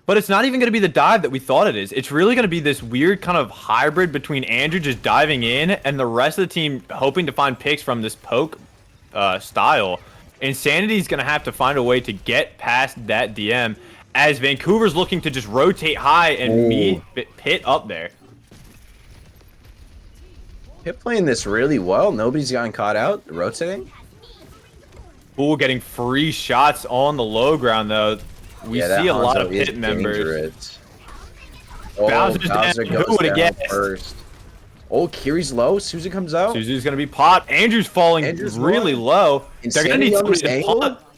But it's not even going to be the dive that we thought it is. It's really going to be this weird kind of hybrid between Andrew just diving in and the rest of the team hoping to find picks from this poke style. Insanity's going to have to find a way to get past that DM as Vancouver's looking to just rotate high and meet Pitt up there. Pitt playing this really well. Nobody's gotten caught out. Rotating. Ooh, getting free shots on the low ground, though. We see a lot of Pitt members. Oh, Bowser's Bowser down. goes Who would've down guessed? first. Oh, Kiri's low. Susie comes out. Susie's going to be popped. Andrew's falling really low. They're going to need somebody to pop.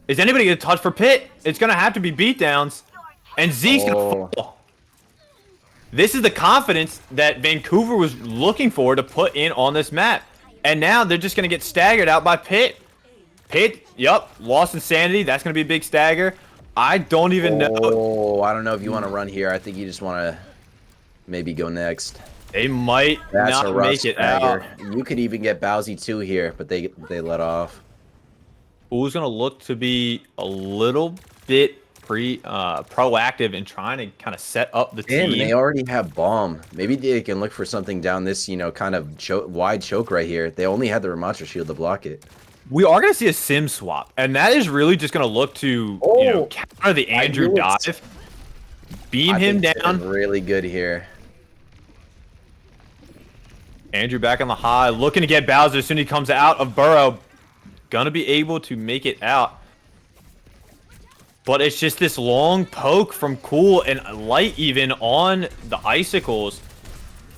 Is anybody going to touch for Pitt? It's going to have to be beatdowns. And Zeke's going to fall. This is the confidence that Vancouver was looking for to put in on this map. And now they're just going to get staggered out by Pitt. Pitt, lost Insanity. That's going to be a big stagger. I don't even know. Oh, I don't know if you want to run here. I think you just want to maybe go next. They might not make it out. You could even get Bowsy 2 here, but they let off. Who's going to look to be a little bit proactive in trying to kind of set up the team. And they already have bomb. Maybe they can look for something down this, kind of wide choke right here. They only had the Ramatra shield to block it. We are going to see a sim swap, and that is really just going to look to counter the Andrew dive, beam him down. Really good here. Andrew back on the high, looking to get Bowser as soon as he comes out of Burrow. Gonna be able to make it out. But it's just this long poke from Cool and Light even on the icicles.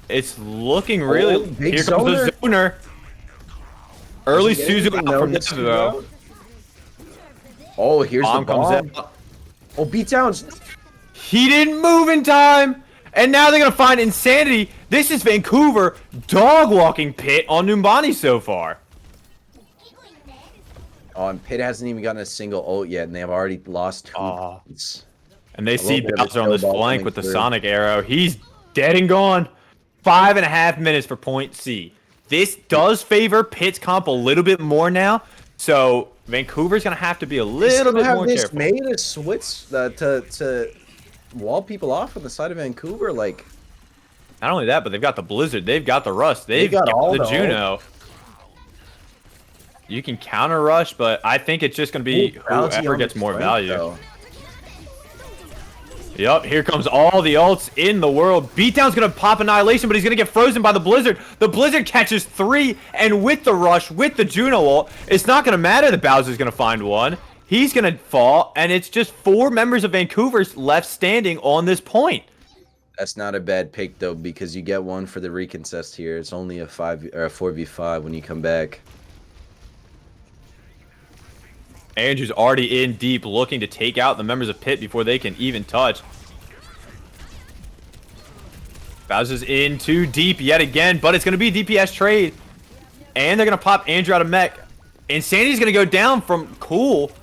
It's looking really... Here comes the zoner. Early Suzu out from this though. Oh, here's the bomb. Comes out. Oh, beatdowns. He didn't move in time. And now they're going to find Insanity. This is Vancouver dog walking Pitt on Numbani so far. Oh, and Pitt hasn't even gotten a single ult yet, and they have already lost 2 points. And they see Bowser on this flank with the Sonic arrow. He's dead and gone. 5.5 minutes for point C. This does favor Pitt's comp a little bit more now. So Vancouver's going to have to be a little bit more careful. Made a switch to wall people off on the side of Vancouver. Like, not only that, but they've got the Blizzard. They've got the Rust. They've got got all the the Juno. You can counter rush, but I think it's just going to be whoever gets more value. Though. Yep, here comes all the ults in the world. Beatdown's going to pop Annihilation, but he's going to get frozen by the Blizzard. The Blizzard catches 3, and with the rush, with the Juno ult, it's not going to matter that Bowser's going to find one. He's going to fall, and it's just 4 members of Vancouver's left standing on this point. That's not a bad pick, though, because you get one for the recontest here. It's only a 4v5 when you come back. Andrew's already in deep, looking to take out the members of Pitt before they can even touch. Bowser's in too deep yet again, but it's going to be a DPS trade. And they're going to pop Andrew out of mech. Insanity's going to go down from Cool.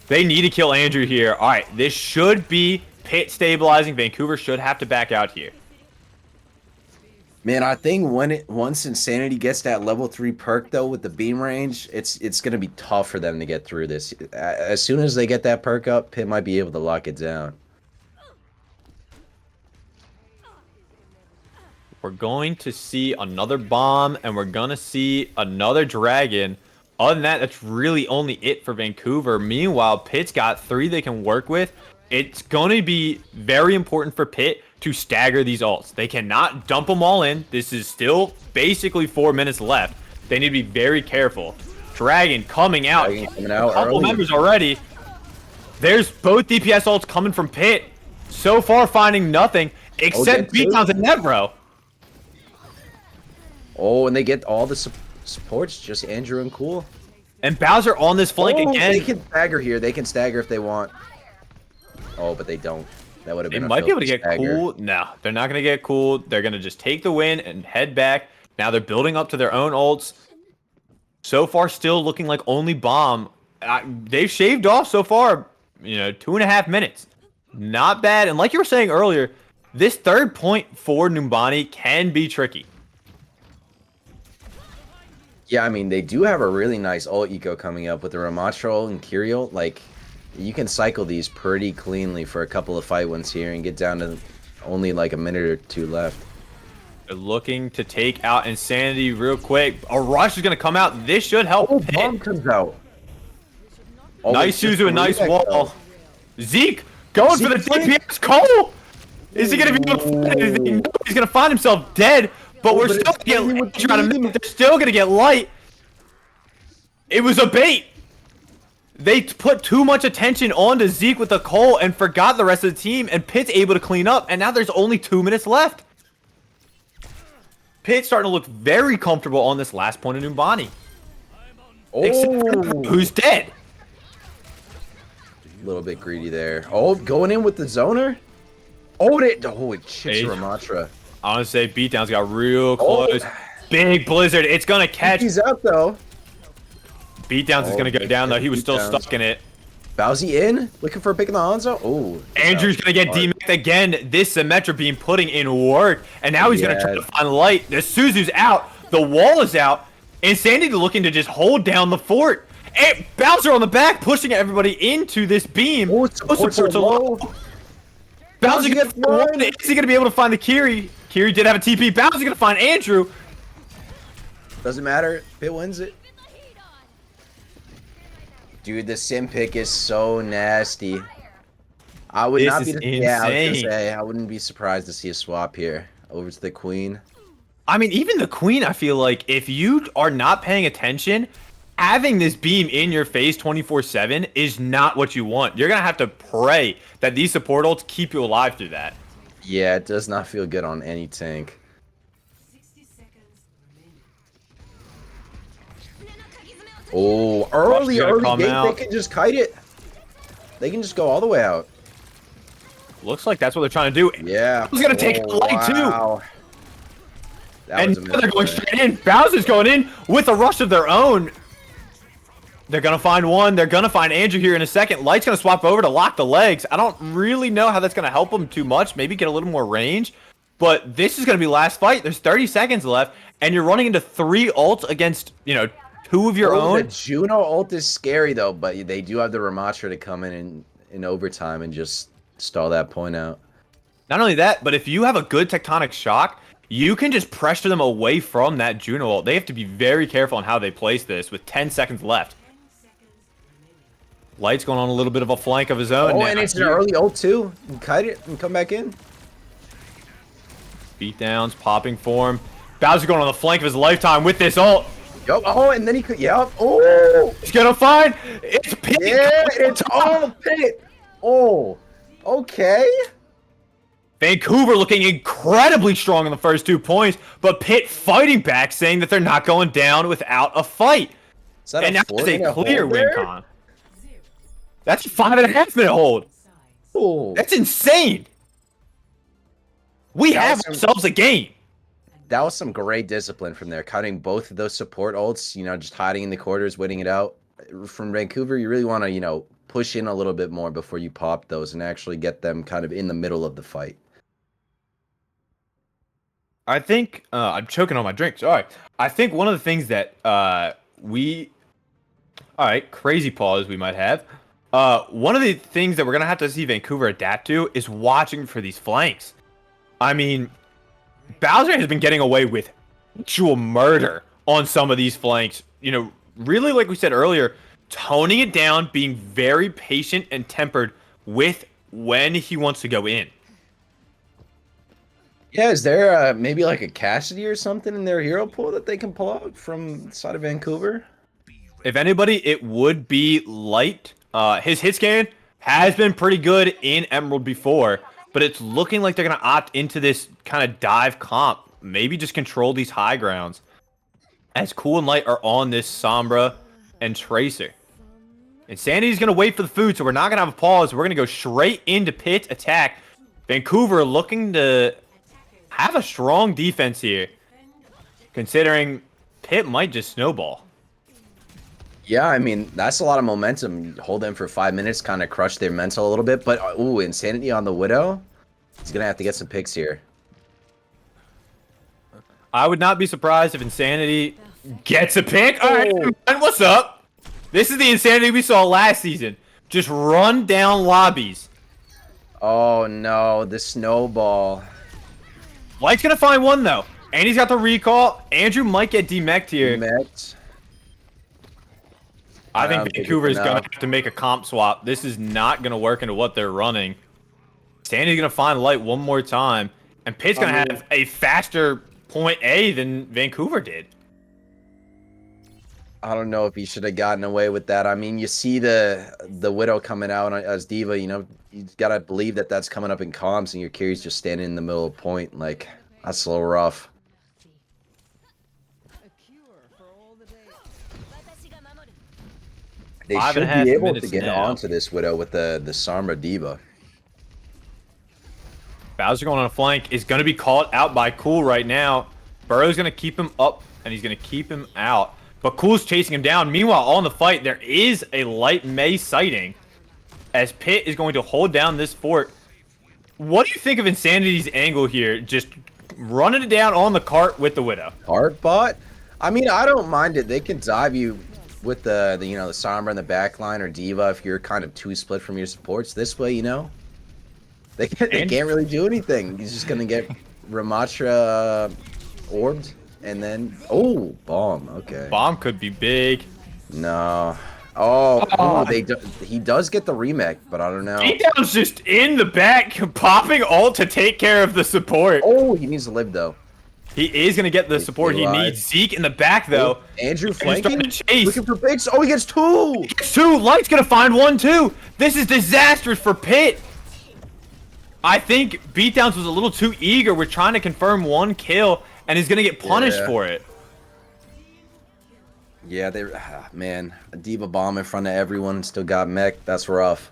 They need to kill Andrew here. All right, this should be Pitt stabilizing. Vancouver should have to back out here. Man, I think once Insanity gets that level 3 perk though with the beam range, it's gonna be tough for them to get through this. As soon as they get that perk up, Pitt might be able to lock it down. We're going to see another bomb, and we're gonna see another dragon. Other than that, that's really only it for Vancouver. Meanwhile, Pitt's got 3 they can work with. It's going to be very important for Pitt to stagger these ults. They cannot dump them all in. This is still basically 4 minutes left. They need to be very careful. Dragon coming out. A couple members already. There's both DPS ults coming from Pitt. So far finding nothing except Beatdowns and Nevro. Oh, and they get all the supports, just Andrew and Cool. And Bowser on this flank again. They can stagger here. They can stagger if they want. Oh, but they don't. That would have been. They might be able to get Cool. No, they're not going to get Cool. They're going to just take the win and head back. Now they're building up to their own ults. So far, still looking like only Bomb. They've shaved off so far, 2.5 minutes. Not bad. And like you were saying earlier, this 3rd point for Numbani can be tricky. Yeah, I mean, they do have a really nice ult eco coming up with the Ramatro and Kyriel. Like, you can cycle these pretty cleanly for a couple of fight wins here and get down to only like a minute or 2 left. They're looking to take out Insanity real quick. A rush is going to come out. This should help. Oh, Bomb comes out. Oh, nice Suzu, a nice wall. Zeke going for the DPS. Cole! Is he going to be able to find anything? No, he's going to find himself dead, but we're still going to get they're still going to get light. It was a bait. They put too much attention onto Zeke with the Cole and forgot the rest of the team, and Pitt's able to clean up, and now there's only 2 minutes left. Pitt's starting to look very comfortable on this last point of Numbani. Oh, except who's dead? A little bit greedy there. Oh, going in with the zoner. Oh, it chips Ramatra. I want to say Beatdown's got real close. Big Blizzard. It's going to catch. He's out, though. Beatdowns is going to go down, though. He was still stuck in it. Bowsy in, looking for a pick in the Hanzo. Oh, Andrew's going to get DMA'd again. This Symmetra being putting in work. And now he's going to try to find light. The Suzu's out. The wall is out. Insanity looking to just hold down the fort. And Bowser on the back, pushing everybody into this beam. Oh, supports are low. Bowser gets one. Is he going to be able to find the Kiri? Kiri did have a TP. Bowser's going to find Andrew. Doesn't matter. Pitt wins it. Dude, the sim pick is so nasty. I would not be. Yeah, I was gonna say I wouldn't be surprised to see a swap here over to the Queen. I mean, even the Queen, I feel like if you are not paying attention, having this beam in your face 24/7 is not what you want. You're gonna have to pray that these support ults keep you alive through that. Yeah, it does not feel good on any tank. Oh, early game, they can just kite it. They can just go all the way out. Looks like that's what they're trying to do. Yeah. He's going to take light too. And they're going straight in. Bowser's going in with a rush of their own. They're going to find one. They're going to find Andrew here in a second. Light's going to swap over to lock the legs. I don't really know how that's going to help them too much. Maybe get a little more range. But this is going to be last fight. There's 30 seconds left, and you're running into 3 ults against, you know, 2 of your The own. Juno ult is scary though, but they do have the Ramatra to come in overtime and just stall that point out. Not only that, but if you have a good tectonic shock, you can just pressure them away from that Juno ult. They have to be very careful on how they place this with 10 seconds left. Light's going on a little bit of a flank of his own. Oh, now. and it's an early ult too. You can kite it and come back in. Beatdowns, popping form. Bowser going on the flank of his lifetime with this ult. Yup. Oh, and then he could. Yup. Oh. He's gonna find. It's Pit. Yeah, it's all Pit. Oh. Okay. Vancouver looking incredibly strong in the first 2 points, but Pitt fighting back, saying that they're not going down without a fight. Is that And a now it's a 4-minute clear hold win there? con. That's a 5.5-minute hold. Oh. That's insane. We have Awesome. ourselves a game. That was some great discipline from there, cutting both of those support ults, you know, just hiding in the corners, waiting it out. From Vancouver, you really want to, you know, push in a little bit more before you pop those and actually get them kind of in the middle of the fight. I think I'm choking on my drink. Sorry. I think one of the things that all right, crazy pause we might have. One of the things that we're gonna have to see Vancouver adapt to is watching for these flanks. I mean, Bowser has been getting away with actual murder on some of these flanks. You know, really, like we said earlier, toning it down, being very patient and tempered with when he wants to go in. Yeah, is there maybe like a Cassidy or something in their hero pool that they can pull out from the side of Vancouver? If anybody, it would be Light. His hit scan has been pretty good in Emerald before, but it's looking like they're going to opt into this kind of dive comp. Maybe just control these high grounds. As Cool and Light are on this Sombra and Tracer. Insanity's going to wait for the food, so we're not going to have a pause. We're going to go straight into Pit attack. Vancouver looking to have a strong defense here, considering Pit might just snowball. Yeah, I mean, that's a lot of momentum. Hold them for 5 minutes, kind of crush their mental a little bit. But, ooh, Insanity on the Widow. He's going to have to get some picks here. I would not be surprised if Insanity gets a pick. All right, and what's up? This is the Insanity we saw last season. Just run down lobbies. Oh, no, the snowball. Light's going to find one, though. And he's got the recall. Andrew might get demeched here. I think Vancouver is going to have to make a comp swap. This is not going to work into what they're running. Sandy's going to find Light one more time. And Pitt's going to have a faster point A than Vancouver did. I don't know if he should have gotten away with that. I mean, you see the Widow coming out as Diva, you know, you got to believe that that's coming up in comms and your carry's just standing in the middle of point. Like, that's a little rough. They should be able to get onto this Widow with the Sombra Diva. Bowser going on a flank is going to be called out by Cool right now. Burrow's going to keep him up, and he's going to keep him out. But Cool's chasing him down. Meanwhile, on the fight, there is a Light May sighting as Pitt is going to hold down this fort. What do you think of Insanity's angle here? Just running it down on the cart with the Widow. Cart bot? I mean, I don't mind it. They can dive you with the you know, the Sombra in the back line or Diva if you're kind of too split from your supports. This way, you know, they can't really do anything. He's just going to get Ramatra orbed. And then, oh, bomb. Okay. Bomb could be big. No. Oh, he does get the remake, but I don't know. Beatdown's just in the back, popping ult to take care of the support. Oh, he needs to live, though. He is going to get the support he needs. Zeke in the back, though. Andrew flanking? Chase. Looking for bigs. Oh, he gets two. He gets two. Light's going to find one, too. This is disastrous for Pitt. I think Beatdowns was a little too eager. We're trying to confirm one kill, and he's going to get punished for it. Yeah, man, a Diva bomb in front of everyone, still got mech. That's rough.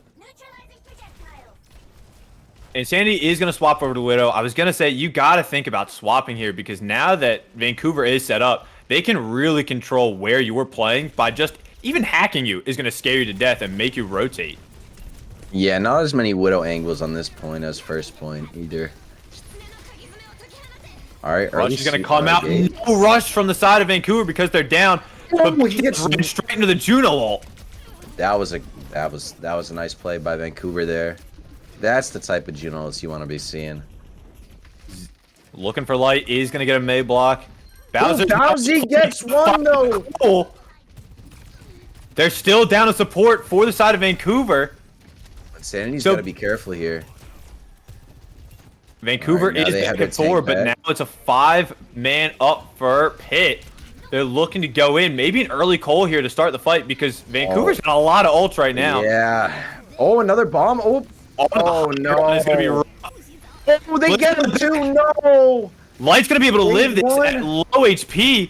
Insanity is going to swap over to Widow. I was going to say, you got to think about swapping here, because now that Vancouver is set up, they can really control where you were playing by just even hacking you is going to scare you to death and make you rotate. Yeah, not as many Widow angles on this point as first point either. All right, Rush is going to come out. No rush from the side of Vancouver because they're down. But he gets ran straight into the Juno ult. That was a nice play by Vancouver there. That's the type of Junos you want to be seeing. Looking for light. Is going to get a May block. Bowser gets one though. Cool. They're still down to support for the side of Vancouver. Insanity's got to be careful here. Vancouver right, is back at 4, but now it's a 5-man up for Pitt. They're looking to go in. Maybe an early Cole here to start the fight because Vancouver's got a lot of ults right now. Yeah. Oh, another bomb. Oh no. It's going to be rough. Oh, they get him too. No. Light's going to be able to live this at low HP.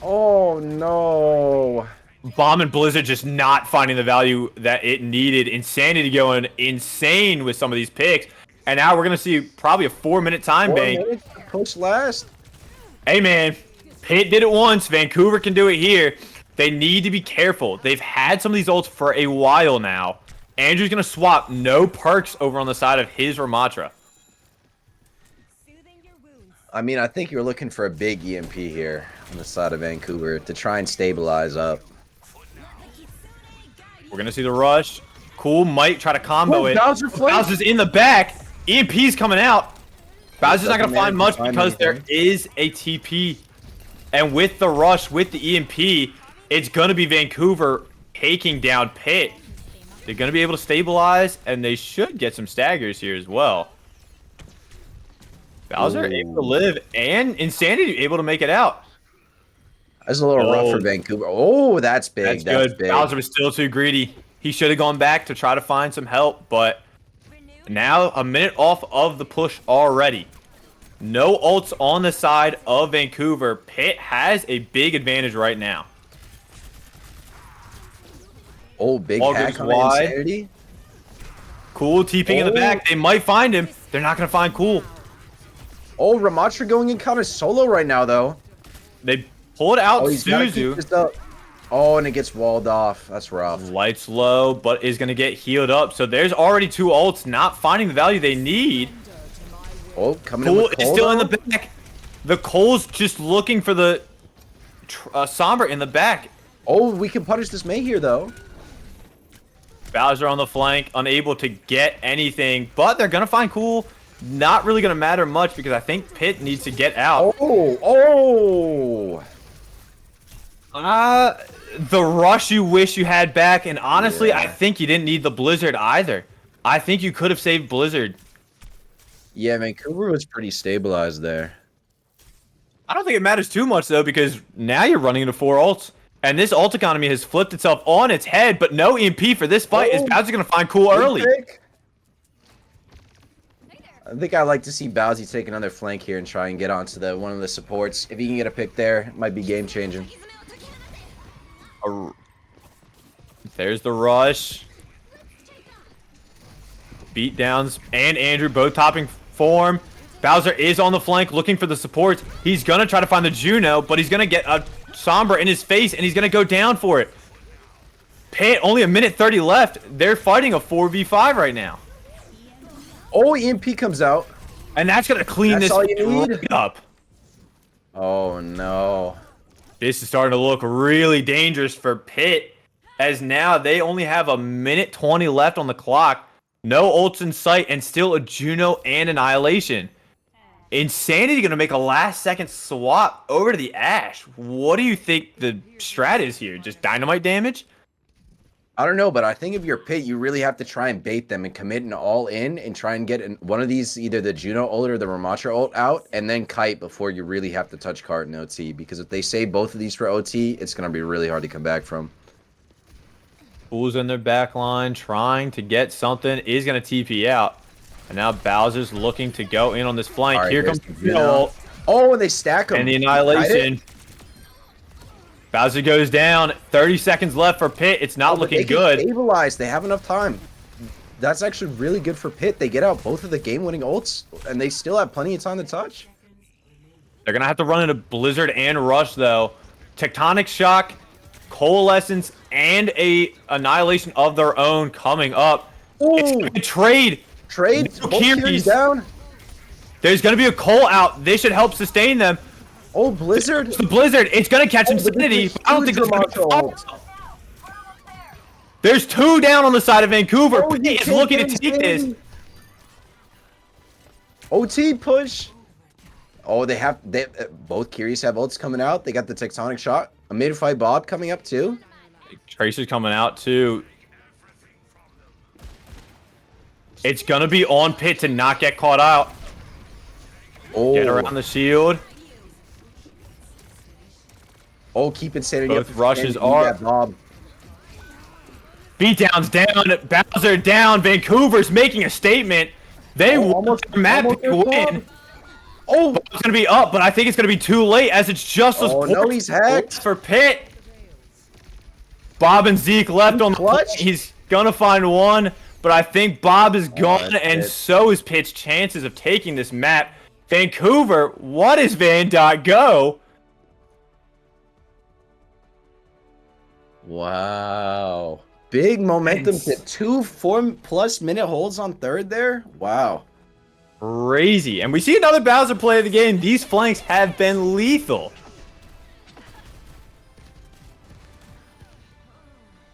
Oh, no. Bomb and Blizzard just not finding the value that it needed. Insanity going insane with some of these picks. And now we're going to see probably a 4-minute time bank. Push last. Hey, man. Pitt did it once. Vancouver can do it here. They need to be careful. They've had some of these ults for a while now. Andrew's going to swap no perks over on the side of his Ramatra. I mean, I think you're looking for a big EMP here on the side of Vancouver to try and stabilize up. We're going to see the rush. Cool might try to combo it. Bowser's in the back. EMP's coming out. Bowser's not going to find much because there is a TP. And with the rush, with the EMP, it's going to be Vancouver taking down Pitt. They're going to be able to stabilize, and they should get some staggers here as well. Bowser able to live, and Insanity able to make it out. That's a little rough for Vancouver. Oh, that's big. That's good. Big. Bowser was still too greedy. He should have gone back to try to find some help, but now a minute off of the push already. No ults on the side of Vancouver. Pitt has a big advantage right now. Oh, big hack on Insanity. Cool TPing in the back. They might find him. They're not going to find Cool. Oh, Ramatra going in counter solo right now, though. They pulled out Suzu. Oh, and it gets walled off. That's rough. Light's low, but is going to get healed up. So there's already 2 ults not finding the value they need. Oh, coming Cole in with is still in the back. The Cole's just looking for the Sombra in the back. Oh, we can punish this May here, though. Bowser on the flank, unable to get anything, but they're going to find Cool. Not really going to matter much because I think Pitt needs to get out. The rush you wish you had back, and honestly, I think you didn't need the Blizzard either. I think you could have saved Blizzard. Yeah, Vancouver was pretty stabilized there. I don't think it matters too much, though, because now you're running into 4 ults. And this ult economy has flipped itself on its head, but no EMP for this fight. Is Bowser going to find Cool early? I think I like to see Bowsy take another flank here and try and get onto one of the supports. If he can get a pick there, it might be game-changing. There's the rush. Beatdowns and Andrew both topping form. Bowser is on the flank looking for the supports. He's going to try to find the Juno, but he's going to get a Sombra in his face, and he's going to go down for it. Pitt, only a minute 30 left. They're fighting a 4v5 right now. Oh, EMP comes out. And that's going to clean this up. Oh, no. This is starting to look really dangerous for Pitt, as now they only have a minute 20 left on the clock. No ults in sight, and still a Juno and Annihilation. Insanity going to make a last-second swap over to the Ashe. What do you think the strat is here? Just dynamite damage? I don't know, but I think if you're Pitt, you really have to try and bait them and commit an all-in and try and get one of these, either the Juno ult or the Ramatra ult out, and then kite before you really have to touch cart in OT. Because if they save both of these for OT, it's going to be really hard to come back from. Fool's in their back line, trying to get something, is going to TP out. And now Bowser's looking to go in on this flank. Right, here comes the Juno. Oh, and they stack him. And the Annihilation. Bowser goes down. 30 seconds left for Pitt. It's not looking good. They stabilize. They have enough time. That's actually really good for Pitt. They get out both of the game-winning ults, and they still have plenty of time to touch. They're going to have to run into Blizzard and Rush, though. Tectonic Shock, Coalescence, and a Annihilation of their own coming up. Ooh. It's a trade. Trade. No carries down. There's going to be a Cole out. This should help sustain them. Oh, Blizzard. It's the Blizzard. It's going to catch Oh, but Insanity. this is I don't think huge it's going to Ramacho. There's 2 down on the side of Vancouver. Oh, he Pitt is can't looking get to take this. Insanity. OT push. Oh, they both Curious have ults coming out. They got the Tectonic Shot. A mid-fight Bob coming up too. Tracer's coming out too. It's going to be on Pitt to not get caught out. Oh, Get around the shield. oh, keep Insanity Both up. rushes You are. got Bob. Beatdown's down. Bowser down. Vancouver's making a statement. They want their map almost to win. Bob. Oh, It's going to be up, but I think it's going to be too late as it's just those Oh, no, he's hacked. for Pitt. Bob and Zeke left on the Clutch. play. He's going to find one, but I think Bob is gone, that's and it. so is Pitt's chances of taking this map. Vancouver, what is Van Dot go? wow. Big momentum to 2 4+ minute holds on third there. Wow. Crazy. And we see another Bowser play of the game. These flanks have been lethal.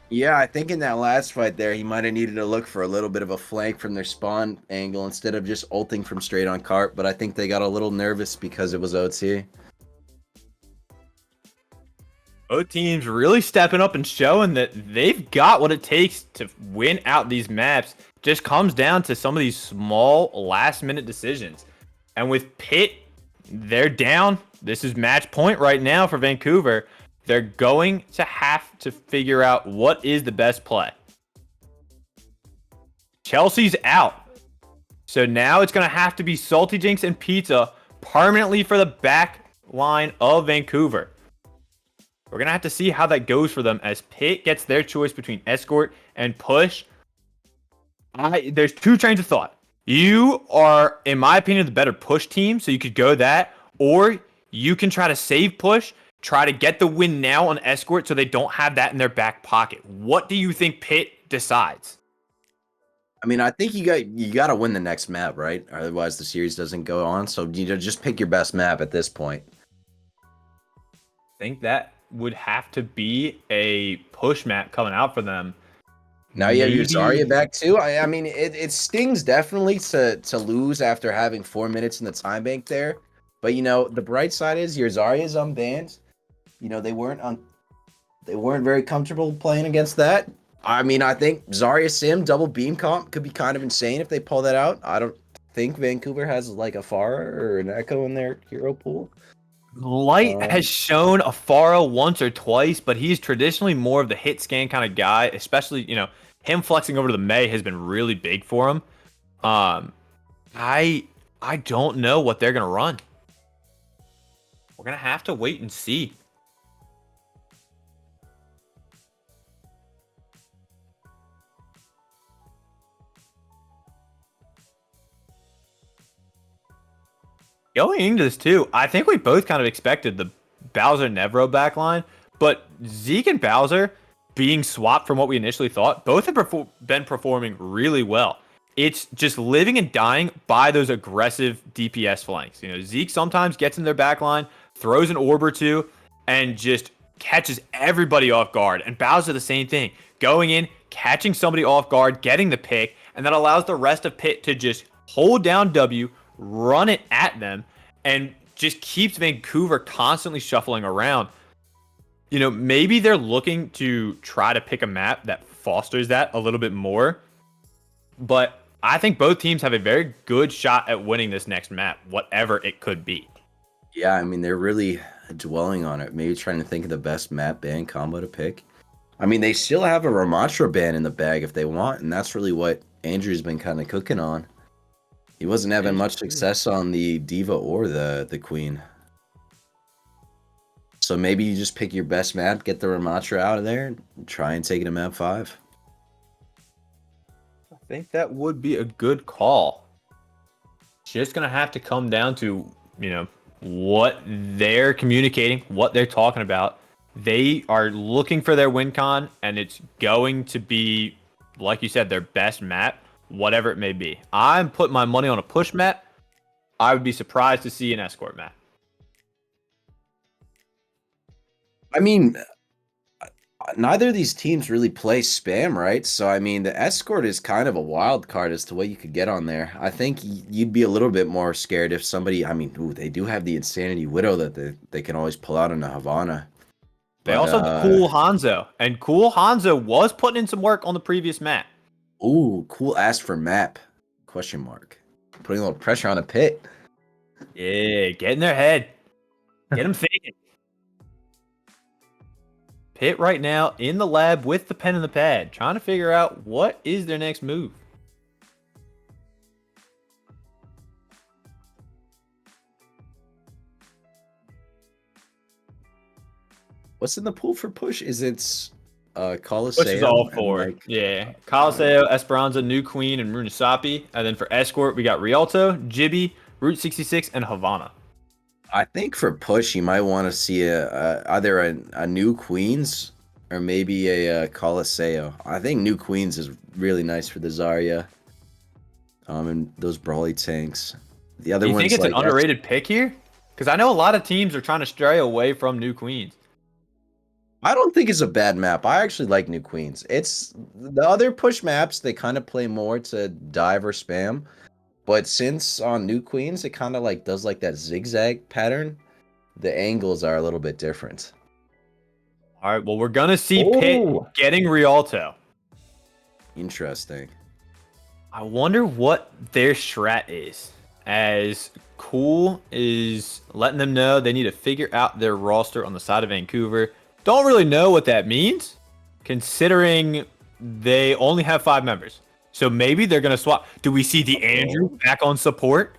Yeah, I think in that last fight there, he might have needed to look for a little bit of a flank from their spawn angle instead of just ulting from straight on cart, but I think they got a little nervous because it was OT. Both teams really stepping up and showing that they've got what it takes to win out these maps. Just comes down to some of these small last-minute decisions. And with Pitt, they're down. This is match point right now for Vancouver. They're going to have to figure out what is the best play. Chelsea's out. So now it's going to have to be Salty Jinx and Pizza permanently for the back line of Vancouver. We're going to have to see how that goes for them as Pitt gets their choice between Escort and Push. There's 2 trains of thought. You are, in my opinion, the better push team, so you could go that. Or you can try to save Push, try to get the win now on Escort so they don't have that in their back pocket. What do you think Pitt decides? I mean, I think you got to win the next map, right? Otherwise, the series doesn't go on. So you just pick your best map at this point. I think that would have to be a push map coming out for them. Now you have your Maybe- Zarya back too. I mean, it stings definitely to lose after having 4 minutes in the time bank there. But you know, the bright side is your Zarya's unbanned. You know, they weren't very comfortable playing against that. I mean, I think Zarya Sim double beam comp could be kind of insane if they pull that out. I don't think Vancouver has like a Pharah or an Echo in their hero pool. Light has shown a Pharah once or twice, but he's traditionally more of the hit scan kind of guy, especially, you know, him flexing over to the Mei has been really big for him. I don't know what they're going to run. We're going to have to wait and see. Going into this too, I think we both kind of expected the Bowser Nevro backline, but Zeke and Bowser being swapped from what we initially thought, both have been performing really well. It's just living and dying by those aggressive DPS flanks. You know, Zeke sometimes gets in their backline, throws an orb or two, and just catches everybody off guard. And Bowser the same thing, going in, catching somebody off guard, getting the pick, and that allows the rest of Pitt to just hold down W, run it at them, and just keeps Vancouver constantly shuffling around. You know, maybe they're looking to try to pick a map that fosters that a little bit more. But I think both teams have a very good shot at winning this next map, whatever it could be. Yeah, I mean, they're really dwelling on it. Maybe trying to think of the best map ban combo to pick. I mean, they still have a Ramatra ban in the bag if they want, and that's really what Andrew's been kind of cooking on. He wasn't having much success on the Diva or the Queen. So maybe you just pick your best map, get the Ramatra out of there, and try and take it to map 5. I think that would be a good call. It's just going to have to come down to, you know, what they're communicating, what they're talking about. They are looking for their win con, and it's going to be, like you said, their best map, whatever it may be. I'm putting my money on a push map. I would be surprised to see an escort map. I mean, neither of these teams really play spam, right? So, I mean, the escort is kind of a wild card as to what you could get on there. I think you'd be a little bit more scared if somebody, I mean, ooh, they do have the Insanity Widow that they can always pull out in a Havana. They But, also have Cool Hanzo, and Cool Hanzo was putting in some work on the previous map. ooh, cool ask for map, question mark. Putting a little pressure on a pit. Yeah, get in their head. Get them thinking. Pitt right now in the lab with the pen and the pad, trying to figure out what is their next move. What's in the pool for push? Is it Coliseum? Which is all and, four. like, Yeah. Coliseo, Esperanza, New Queen, and Runasapi. And then for Escort, we got Rialto, Jibby, Route 66, and Havana. I think for push, you might want to see either a New Queens or maybe a Coliseum. I think New Queens is really nice for the Zarya. And those Brawly tanks. The other Do you one's think it's like an underrated pick here? Because I know a lot of teams are trying to stray away from New Queens. I don't think it's a bad map. I actually like New Queens. It's the other push maps, they kind of play more to dive or spam. But since on New Queens, it kind of like does like that zigzag pattern, the angles are a little bit different. All right, well, we're going to see Pitt getting Rialto. Interesting. I wonder what their strat is. As Cool is letting them know they need to figure out their roster on the side of Vancouver. Don't really know what that means, considering they only have 5 members. So maybe they're going to swap. Do we see the Andrew back on support?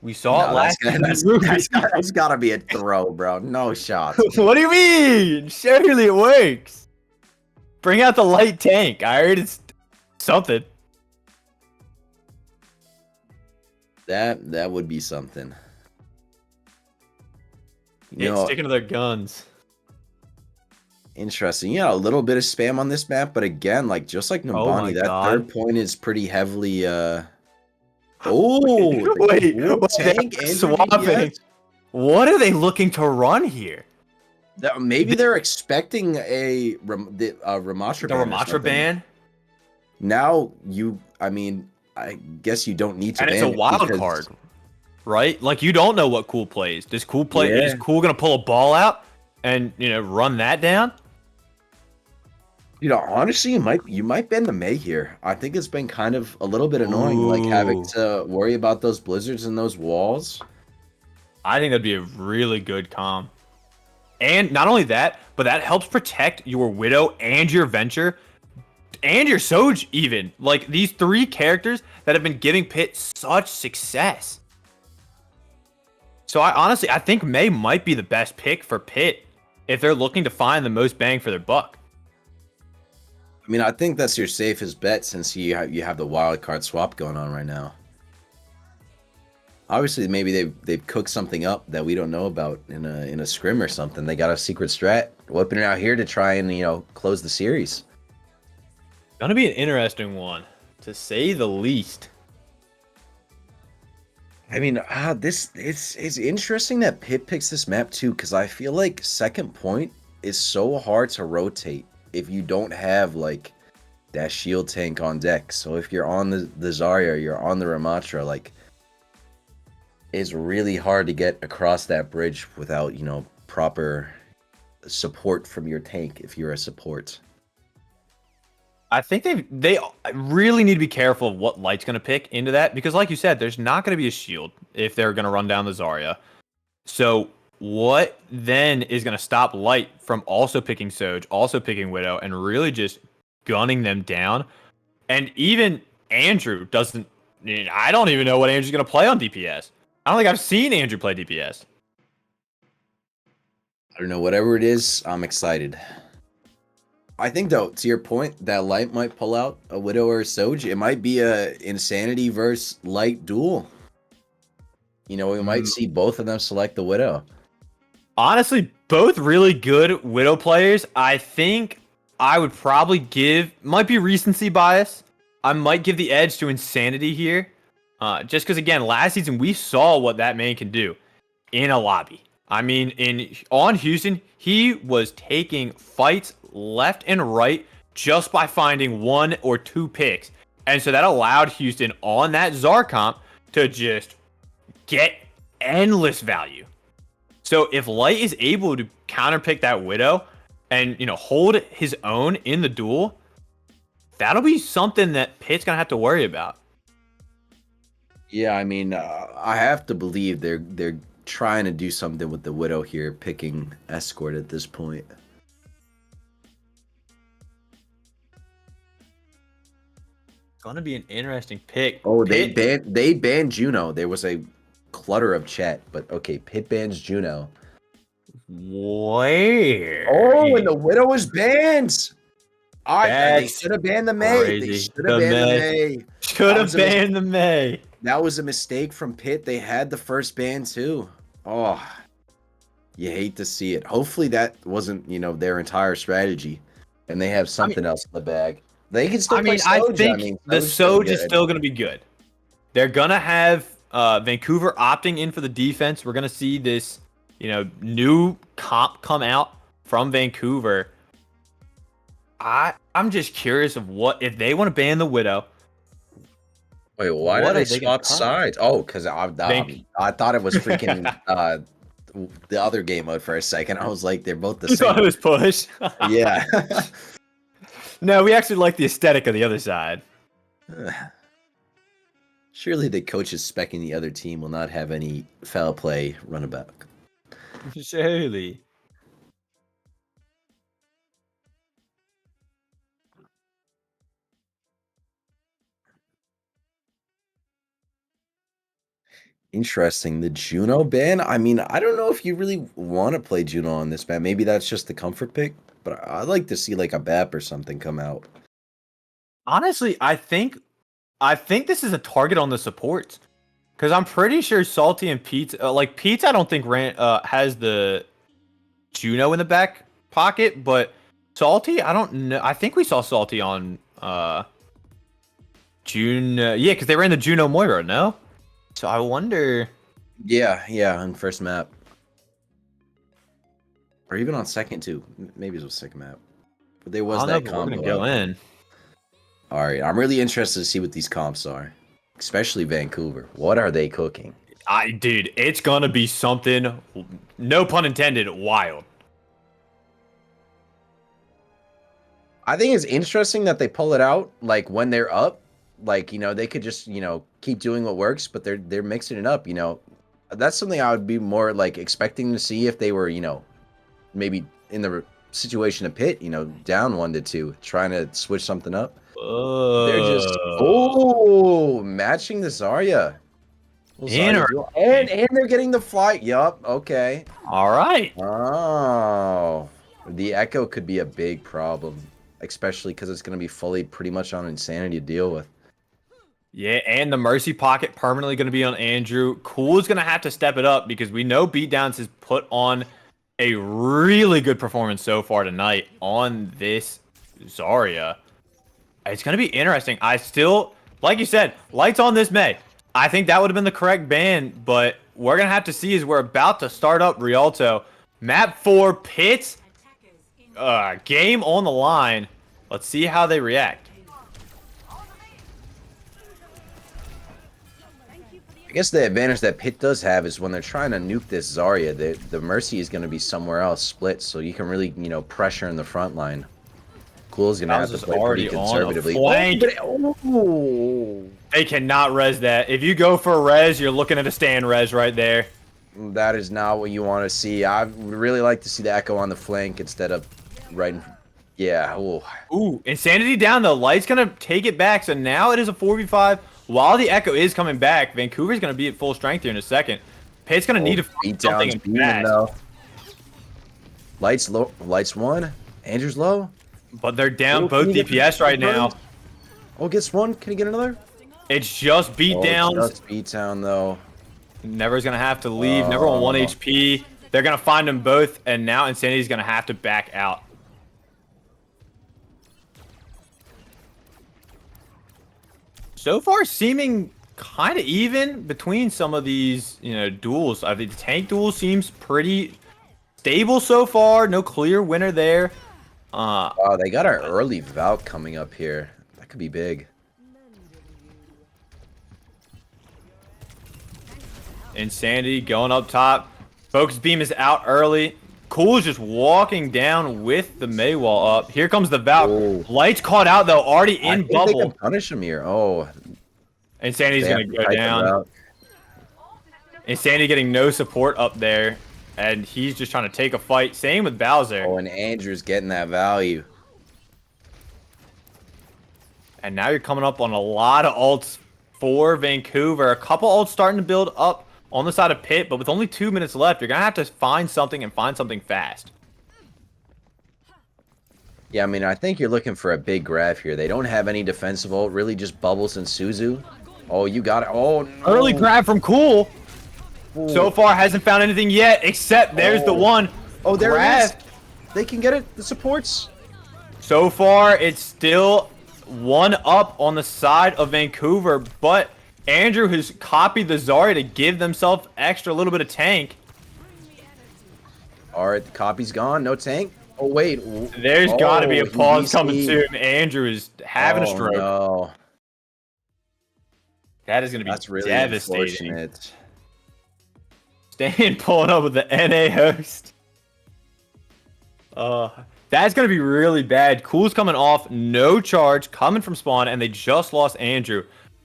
We saw it last time. That's got to be a throw, bro. No shots. What do you mean? Surely it works. Bring out the light tank. I heard it's something. That would be something. It's sticking to their guns. Interesting. Yeah, a little bit of spam on this map, but again, like just like Nabani, that third point is pretty heavily wait, tank swapping. DPS? What are they looking to run here? Maybe they're expecting a Ramatra The ban. Ramatra ban? Now I guess you don't need to. And it's a wild card, right? Like you don't know what Cool plays. Does Cool play? Yeah. Is Cool gonna pull a ball out and run that down? Honestly, you might bend the May here. I think it's been kind of a little bit annoying, like having to worry about those blizzards and those walls. I think that'd be a really good comp. And not only that, but that helps protect your Widow and your Venture and your Soj even. Like these 3 characters that have been giving Pitt such success. So I think May might be the best pick for Pitt if they're looking to find the most bang for their buck. I mean, I think that's your safest bet since you have the wild card swap going on right now. Obviously, maybe they've cooked something up that we don't know about in a scrim or something. They got a secret strat whipping it out here to try and close the series. Gonna be an interesting one, to say the least. I mean, it's interesting that Pitt picks this map too, because I feel like second point is so hard to rotate if you don't have like that shield tank on deck. So if you're on the Zarya, you're on the Ramatra, like it's really hard to get across that bridge without proper support from your tank if you're a support. I think they really need to be careful of what Light's going to pick into that, because like you said, there's not going to be a shield if they're going to run down the Zarya. So what then is going to stop Light from also picking Soj, also picking Widow, and really just gunning them down? And even Andrew doesn't... I don't even know what Andrew's going to play on DPS. I don't think I've seen Andrew play DPS. I don't know. Whatever it is, I'm excited. I think, though, to your point, that Light might pull out a Widow or a Soj. It might be a Insanity versus Light duel. We might see both of them select the Widow. Honestly, both really good Widow players. I think I would probably might be recency bias. I might give the edge to Insanity here. Just because, again, last season we saw what that man can do in a lobby. I mean, on Houston, he was taking fights left and right just by finding 1 or 2 picks. And so that allowed Houston on that Zar comp to just get endless value. So if Light is able to counterpick that Widow and, hold his own in the duel, that'll be something that Pitt's going to have to worry about. Yeah, I mean, I have to believe they're trying to do something with the Widow here, picking Escort at this point. It's going to be an interesting pick. Oh, Pitt, they banned Juno. There was a clutter of chat, but okay, Pitt bans Juno. Where? Oh, and the Widow was banned. They That's should have banned the May. They crazy. should have banned the May. Should have banned the May. That was a mistake from Pitt. They had the first ban too. Oh, you hate to see it. Hopefully that wasn't, their entire strategy, and they have something else in the bag. They can still play Soja. I think the Soja is still going to be good. They're going to have Vancouver opting in for the defense. We're going to see this, new comp come out from Vancouver. I'm just curious of what if they want to ban the Widow. Wait, why did they swap sides? Oh, because I thought it was freaking the other game mode for a second. I was like, they're both the You same. thought it was push. Yeah. No, we actually like the aesthetic of the other side. Surely the coaches specking the other team will not have any foul play runabout. Surely. Interesting. The Juno ban? I mean, I don't know if you really want to play Juno on this ban. Maybe that's just the comfort pick, but I'd like to see like a BAP or something come out. Honestly, I think this is a target on the supports. Because I'm pretty sure Salty and Pizza, Pizza, I don't think has the Juno in the back pocket, but Salty, I don't know. I think we saw Salty on June. Yeah, because they ran the Juno Moira, no? So I wonder. Yeah, on first map. Or even on second too. Maybe it was second map. But there was that combo. We're gonna go in. All right, I'm really interested to see what these comps are, especially Vancouver. What are they cooking? Dude, it's gonna be something. No pun intended. Wild. I think it's interesting that they pull it out like when they're up. Like, they could just, keep doing what works, but they're mixing it up, That's something I would be more like expecting to see if they were, maybe in the situation of Pitt, down 1-2, trying to switch something up. They're just matching the Zarya. And they're getting the flight. Yup, okay. All right. Oh. The Echo could be a big problem, especially because it's going to be fully pretty much on Insanity to deal with. Yeah, and the Mercy Pocket permanently going to be on Andrew. Cool's going to have to step it up because we know Beatdowns has put on a really good performance so far tonight on this Zarya. It's going to be interesting. I still, like you said, lights on this May. I think that would have been the correct ban, but we're going to have to see as we're about to start up Rialto. Map 4, Pitts, game on the line. Let's see how they react. I guess the advantage that Pitt does have is when they're trying to nuke this Zarya, the Mercy is going to be somewhere else split, so you can really, pressure in the front line. Cool's going to have to play pretty conservatively. They cannot res that. If you go for a res, you're looking at a stand res right there. That is not what you want to see. I would really like to see the Echo on the flank instead of right in... Yeah. Ooh, Insanity down, though. Light's going to take it back, so now it is a 4v5. While the Echo is coming back, Vancouver's going to be at full strength here in a second. Pitt's going to need to find something fast. Lights low. Lights 1. Andrew's low. But they're down both DPS right now. Oh, gets 1. Can he get another? It's just Beatdowns. Just Beatdown, though. Never's going to have to leave. Never on 1 HP. They're going to find them both, and now Insanity's going to have to back out. So far, seeming kind of even between some of these, duels. I think the tank duel seems pretty stable so far. No clear winner there. Oh, they got an early Valk coming up here. That could be big. Insanity going up top. Focus beam is out early. Cool is just walking down with the Mei wall up. Here comes the Valk. Oh. Lights caught out though, already in I think bubble. they can punish him here. Oh, Insanity's they gonna have to go fight the down. Valk. Insanity getting no support up there, and he's just trying to take a fight. Same with Bowser. Oh, and Andrew's getting that value. And now you're coming up on a lot of ults for Vancouver. A couple ults starting to build up on the side of Pitt, but with only 2 minutes left, you're going to have to find something and find something fast. Yeah, I mean, I think you're looking for a big grab here. They don't have any defensive ult, really just Bubbles and Suzu. Oh, you got it. Oh, no. Early grab from Cool. So far, hasn't found anything yet, except there's the one. Oh, there grab. it is. They can get it. The supports. So far, it's still one up on the side of Vancouver, but Andrew has copied the Zarya to give themselves extra little bit of tank. All right, the copy's gone. No tank. Oh, wait. There's got to be a he pause coming VC'd. soon. Andrew is having a stroke. No. That is going to be That's really devastating. unfortunate. Stan pulling up with the NA host. That's going to be really bad. Cool's coming off, no charge, coming from spawn, and they just lost Andrew.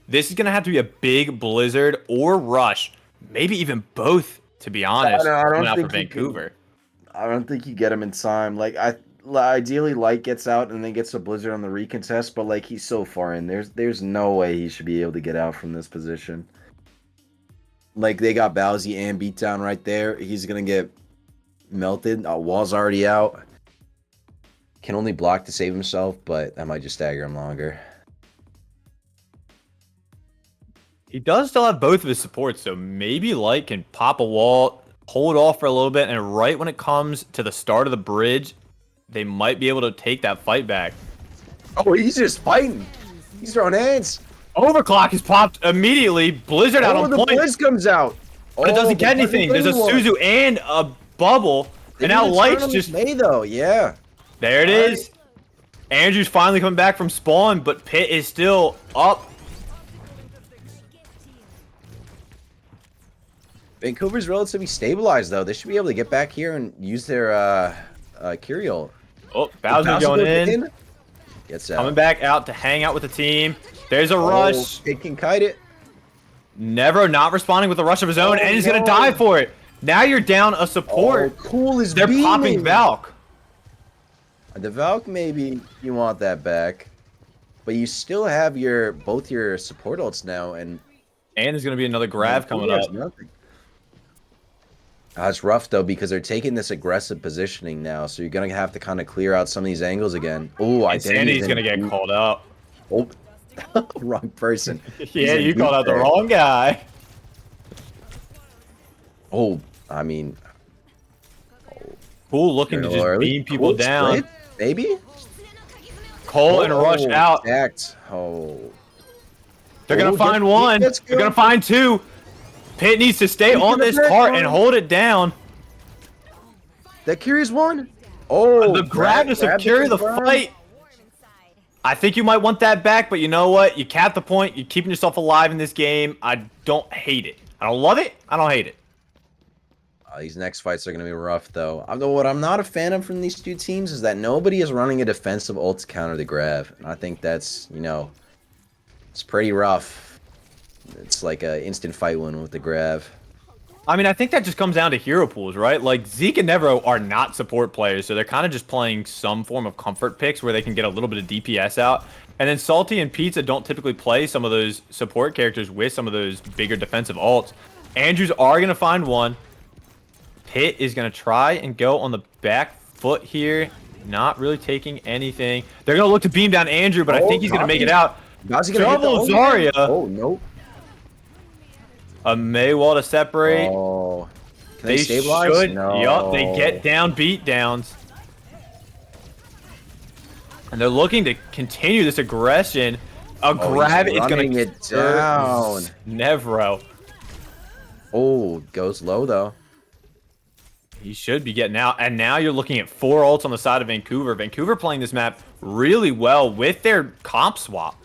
This is going to have to be a big blizzard or rush. Maybe even both, to be honest, coming out for Vancouver. I don't think you get him in time. Like, ideally, Light gets out and then gets a blizzard on the recontest, but like he's so far in, there's no way he should be able to get out from this position. Like, they got Bowsy and Beatdown right there. He's going to get melted. Wall's already out. Can only block to save himself, but that might just stagger him longer. He does still have both of his supports, so maybe Light can pop a wall, hold off for a little bit, and right when it comes to the start of the bridge, they might be able to take that fight back. Oh, he's just fighting. He's throwing hands. Overclock is popped immediately. Blizzard out on the point. Blizz comes out. But it doesn't get anything. There's a Suzu and a bubble. And now Light's just... May, though, yeah. There it is. Andrew's finally coming back from spawn, but Pitt is still up. Vancouver's relatively stabilized, though. They should be able to get back here and use their Kyriel. Oh, Bowser going in. Gets out. Coming back out to hang out with the team. There's a rush. It can kite it. Never not responding with a rush of his own, and he's going to die for it. Now you're down a support. Oh, Cool is They're beaming. popping Valk. The Valk, maybe you want that back. But you still have both your support ults now, and And there's going to be another grab coming up. Nothing. It's rough, though, because they're taking this aggressive positioning now, so you're going to have to kind of clear out some of these angles again. Oh, I didn't Sandy's even... going to get called out. Oh, wrong person. Yeah, you called out the wrong guy. Oh, I mean... Cool looking to just beam people down. Split, maybe? Cole and Rush out. Stacked. Oh. They're going to find one. They're going to find two. Pitt needs to stay on this cart and hold it down. That Curious one? Oh, the grab to secure the fight. I think you might want that back, but you know what? You cap the point. You're keeping yourself alive in this game. I don't hate it. I don't love it. I don't hate it. These next fights are going to be rough, though. What I'm not a fan of from these two teams is that nobody is running a defensive ult to counter the grab. And I think that's, it's pretty rough. It's like an instant fight win with the grab. I mean, I think that just comes down to hero pools, right? Like, Zeke and Nevro are not support players, so they're kind of just playing some form of comfort picks where they can get a little bit of DPS out. And then Salty and Pizza don't typically play some of those support characters with some of those bigger defensive ults. Andrews are going to find one. Pitt is going to try and go on the back foot here. Not really taking anything. They're going to look to beam down Andrew, but I think he's going to make it out. Trouble Zarya. Oh, nope. A Mei wall to separate. Oh. Can They stabilize? should. No. Yup, they get down beat downs. And they're looking to continue this aggression. A grab is going running to it down. Nevro. Oh, goes low though. He should be getting out. And now you're looking at 4 ults on the side of Vancouver. Vancouver playing this map really well with their comp swap.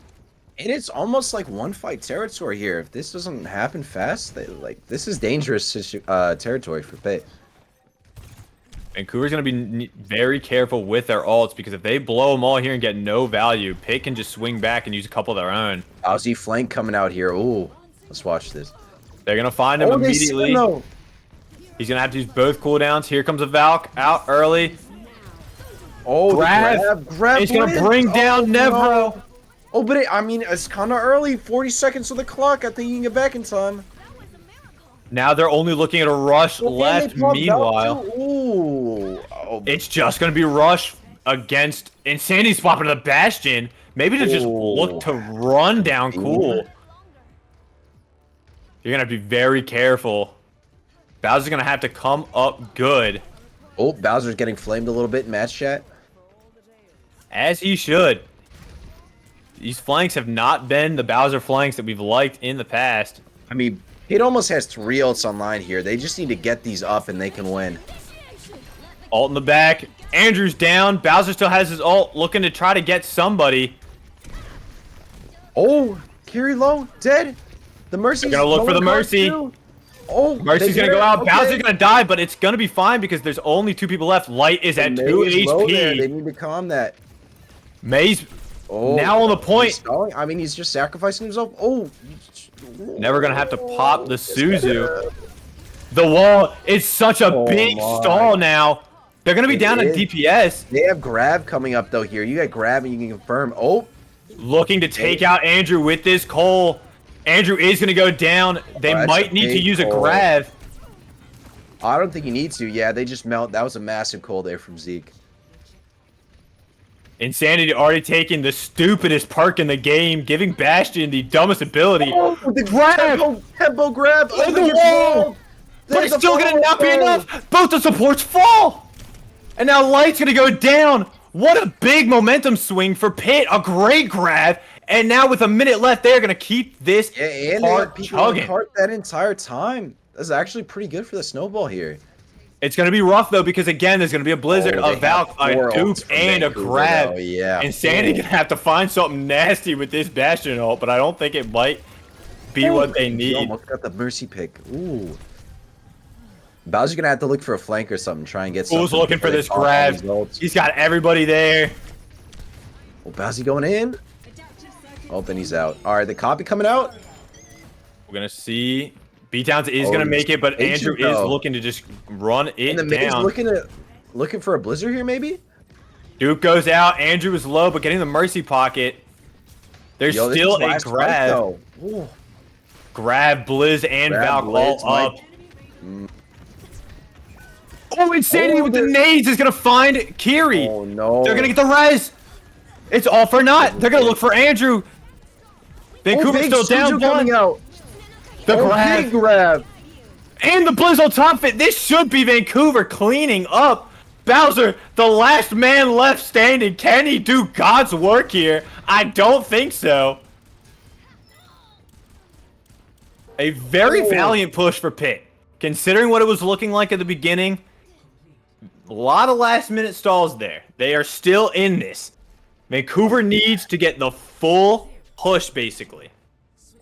And it's almost like one fight territory here. If this doesn't happen fast, this is dangerous territory for Pitt. Vancouver's going to be very careful with their ults because if they blow them all here and get no value, Pitt can just swing back and use a couple of their own. Aussie flank coming out here. Ooh, let's watch this. They're going to find him immediately. He's going to have to use both cooldowns. Here comes a Valk out early. Oh, grab. He's going to bring down Nevro. No. Oh, but I mean, it's kind of early. 40 seconds on the clock. I think you can get back in time. Now they're only looking at a rush left. Meanwhile, it's just going to be rush against Insanity swapping to the Bastion. Maybe to just look to run down Cool. You're going to be very careful. Bowser's going to have to come up good. Oh, Bowser's getting flamed a little bit in match chat. As he should. These flanks have not been the Bowser flanks that we've liked in the past. I mean, it almost has 3 ults online here. They just need to get these up and they can win. Ult in the back. Andrew's down. Bowser still has his ult, looking to try to get somebody. Oh, Kiri low, dead. The Mercy's gonna look for the Mercy. Oh, Mercy's gonna go out. Okay. Bowser's gonna die, but it's gonna be fine because there's only 2 people left. Light is at 2 HP. They need to calm that. May's now on the point. I mean, he's just sacrificing himself. Oh, never gonna have to pop the Suzu. The wall is such a big stall now. They're gonna be down at DPS. They have grab coming up though here. You got grab and you can confirm. Oh, looking to take out Andrew with this Cole. Andrew is gonna go down. They might need to use a grab. I don't think you need to. Yeah, they just melt. That was a massive Cole there from Zeke. Insanity already taking the stupidest perk in the game, giving Bastion the dumbest ability. Oh, the grab! Tempo grab! Oh, the wall! But it's still gonna not be enough! Both the supports fall! And now Light's gonna go down! What a big momentum swing for Pitt! A great grab! And now with a minute left, they're gonna keep this part chugging. That entire time. That's actually pretty good for the snowball here. It's going to be rough, though, because, again, there's going to be a Blizzard, a Valk, a Dupe, and a Grab. Yeah. Insanity going to have to find something nasty with this Bastion ult, but I don't think it might be what they need. Almost got the Mercy pick. Ooh. Bowser's going to have to look for a flank or something, try and get something. Who's looking for this Grab? He's got everybody there. Oh, Bowser going in? Oh, then he's out. All right, the copy coming out. We're going to see... B-Towns is going to make it, but Andrew is looking to just run it down. Looking for a Blizzard here, maybe? Duke goes out. Andrew is low, but getting the Mercy pocket. There's still a grab. Grab, Blizz, and Valk all up. Oh, Insanity with the nades is going to find Kiri. Oh, no. They're going to get the res. It's all for naught. They're going to look for Andrew. Vancouver's still down coming out. The grab. Big grab. And the Blizz on top of it. This should be Vancouver cleaning up. Bowser, the last man left standing. Can he do God's work here? I don't think so. A very valiant push for Pitt. Considering what it was looking like at the beginning, a lot of last-minute stalls there. They are still in this. Vancouver needs to get the full push, basically.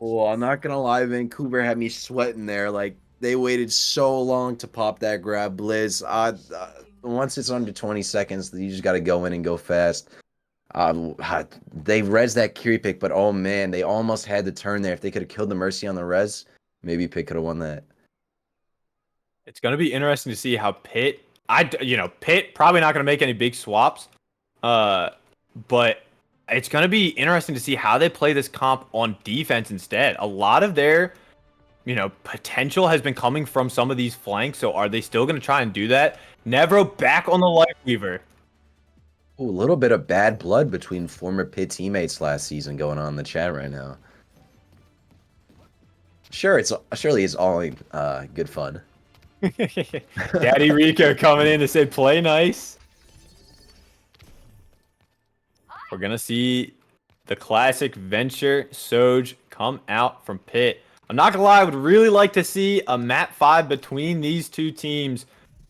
Oh, I'm not gonna lie, Vancouver had me sweating there. Like, they waited so long to pop that grab, Blizz. Once it's under 20 seconds, you just gotta go in and go fast. They res that Kiri pick, but oh man, they almost had the turn there. If they could have killed the Mercy on the res, maybe Pitt could have won that. It's gonna be interesting to see how Pitt. Pitt probably not gonna make any big swaps, but. It's going to be interesting to see how they play this comp on defense instead. A lot of their, potential has been coming from some of these flanks. So are they still going to try and do that? Nevro back on the Lightweaver. Ooh, a little bit of bad blood between former Pitt teammates last season going on in the chat right now. Surely it's all good fun. Daddy Rico coming in to say play nice. We're going to see the classic Venture Soj come out from Pitt. I'm not gonna lie, I would really like to see a map 5 between these two teams,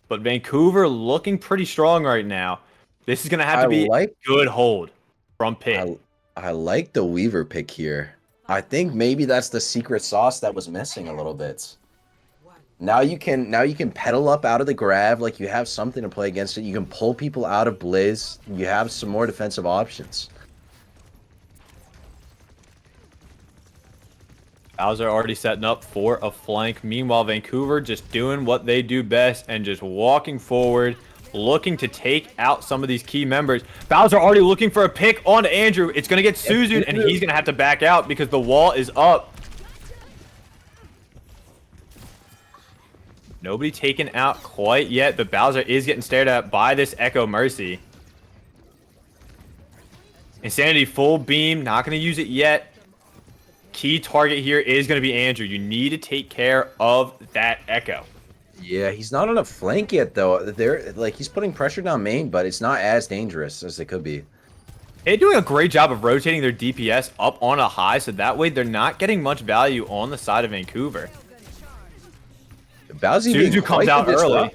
but Vancouver looking pretty strong right now. This is gonna have to be a good hold from Pitt. I like the Weaver pick here. I think maybe that's the secret sauce that was missing a little bit. Now you can pedal up out of the grab, like you have something to play against it. You can pull people out of Blizz. You have some more defensive options. Bowser already setting up for a flank. Meanwhile, Vancouver just doing what they do best and just walking forward, looking to take out some of these key members. Bowser already looking for a pick on Andrew. It's going to get Suzu'd, and he's going to have to back out because the wall is up. Nobody taken out quite yet, but Bowser is getting stared at by this Echo Mercy. Insanity full beam, not going to use it yet. Key target here is going to be Andrew. You need to take care of that Echo. Yeah, he's not on a flank yet, though. He's putting pressure down main, but it's not as dangerous as it could be. They're doing a great job of rotating their DPS up on a high, so that way they're not getting much value on the side of Vancouver. Suzu comes out early.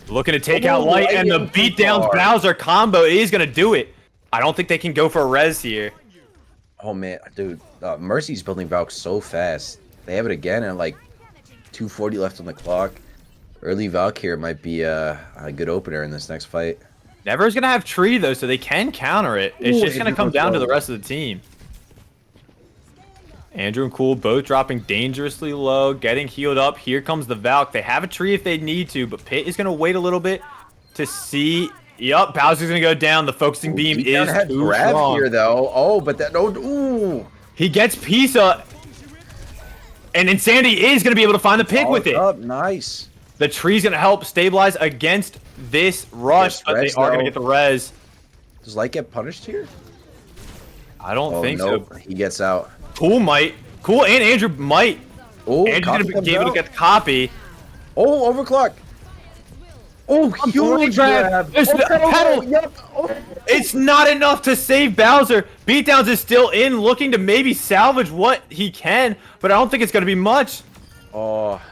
Looking to take out Light, and the beatdowns Bowser combo is going to do it. I don't think they can go for a res here. Oh, man. Dude, Mercy's building Valk so fast. They have it again, and like 240 left on the clock. Early Valk here might be a good opener in this next fight. Never's going to have Tree, though, so they can counter it. It's just going to come down to the rest of the team. Andrew and Cool both dropping dangerously low, getting healed up. Here comes the Valk. They have a tree if they need to, but Pitt is going to wait a little bit to see. Yup, Bowser's going to go down. The focusing beam is too strong. Here, though. Oh, but that... Ooh. He gets Pisa, and Insanity is going to be able to find the pick with it. Up. Nice. The tree's going to help stabilize against this rush, but they are going to get the res. Does Light get punished here? I don't think so. He gets out. Cool might. Cool and Andrew might. Oh, Andrew's going to be able to get the copy. Oh, overclock. Oh, huge grab. There's the pedal. Yep. Oh. It's not enough to save Bowser. Beatdowns is still in, looking to maybe salvage what he can, but I don't think it's going to be much. Oh.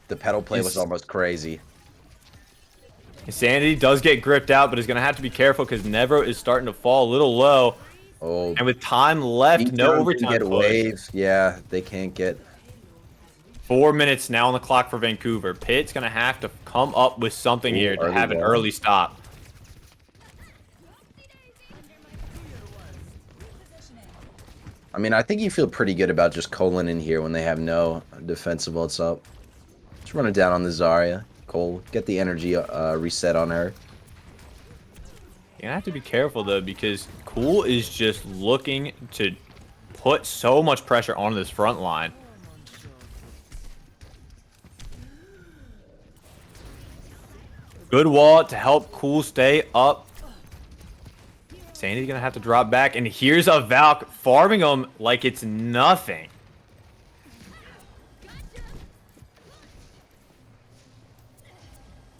The pedal play was almost crazy. Insanity does get gripped out, but is going to have to be careful because Nevro is starting to fall a little low. Oh. And with time left, no overtime. Get wave. Yeah, they can't get... 4 minutes now on the clock for Vancouver. Pitt's going to have to come up with something here to have an early stop. I mean, I think you feel pretty good about just Colin in here when they have no defensive ults up. Just run it down on the Zarya. Cole, get the energy reset on her. You're going to have to be careful, though, because Cool is just looking to put so much pressure on this front line. Good wall to help Cool stay up. Sandy's going to have to drop back. And here's a Valk farming him like it's nothing.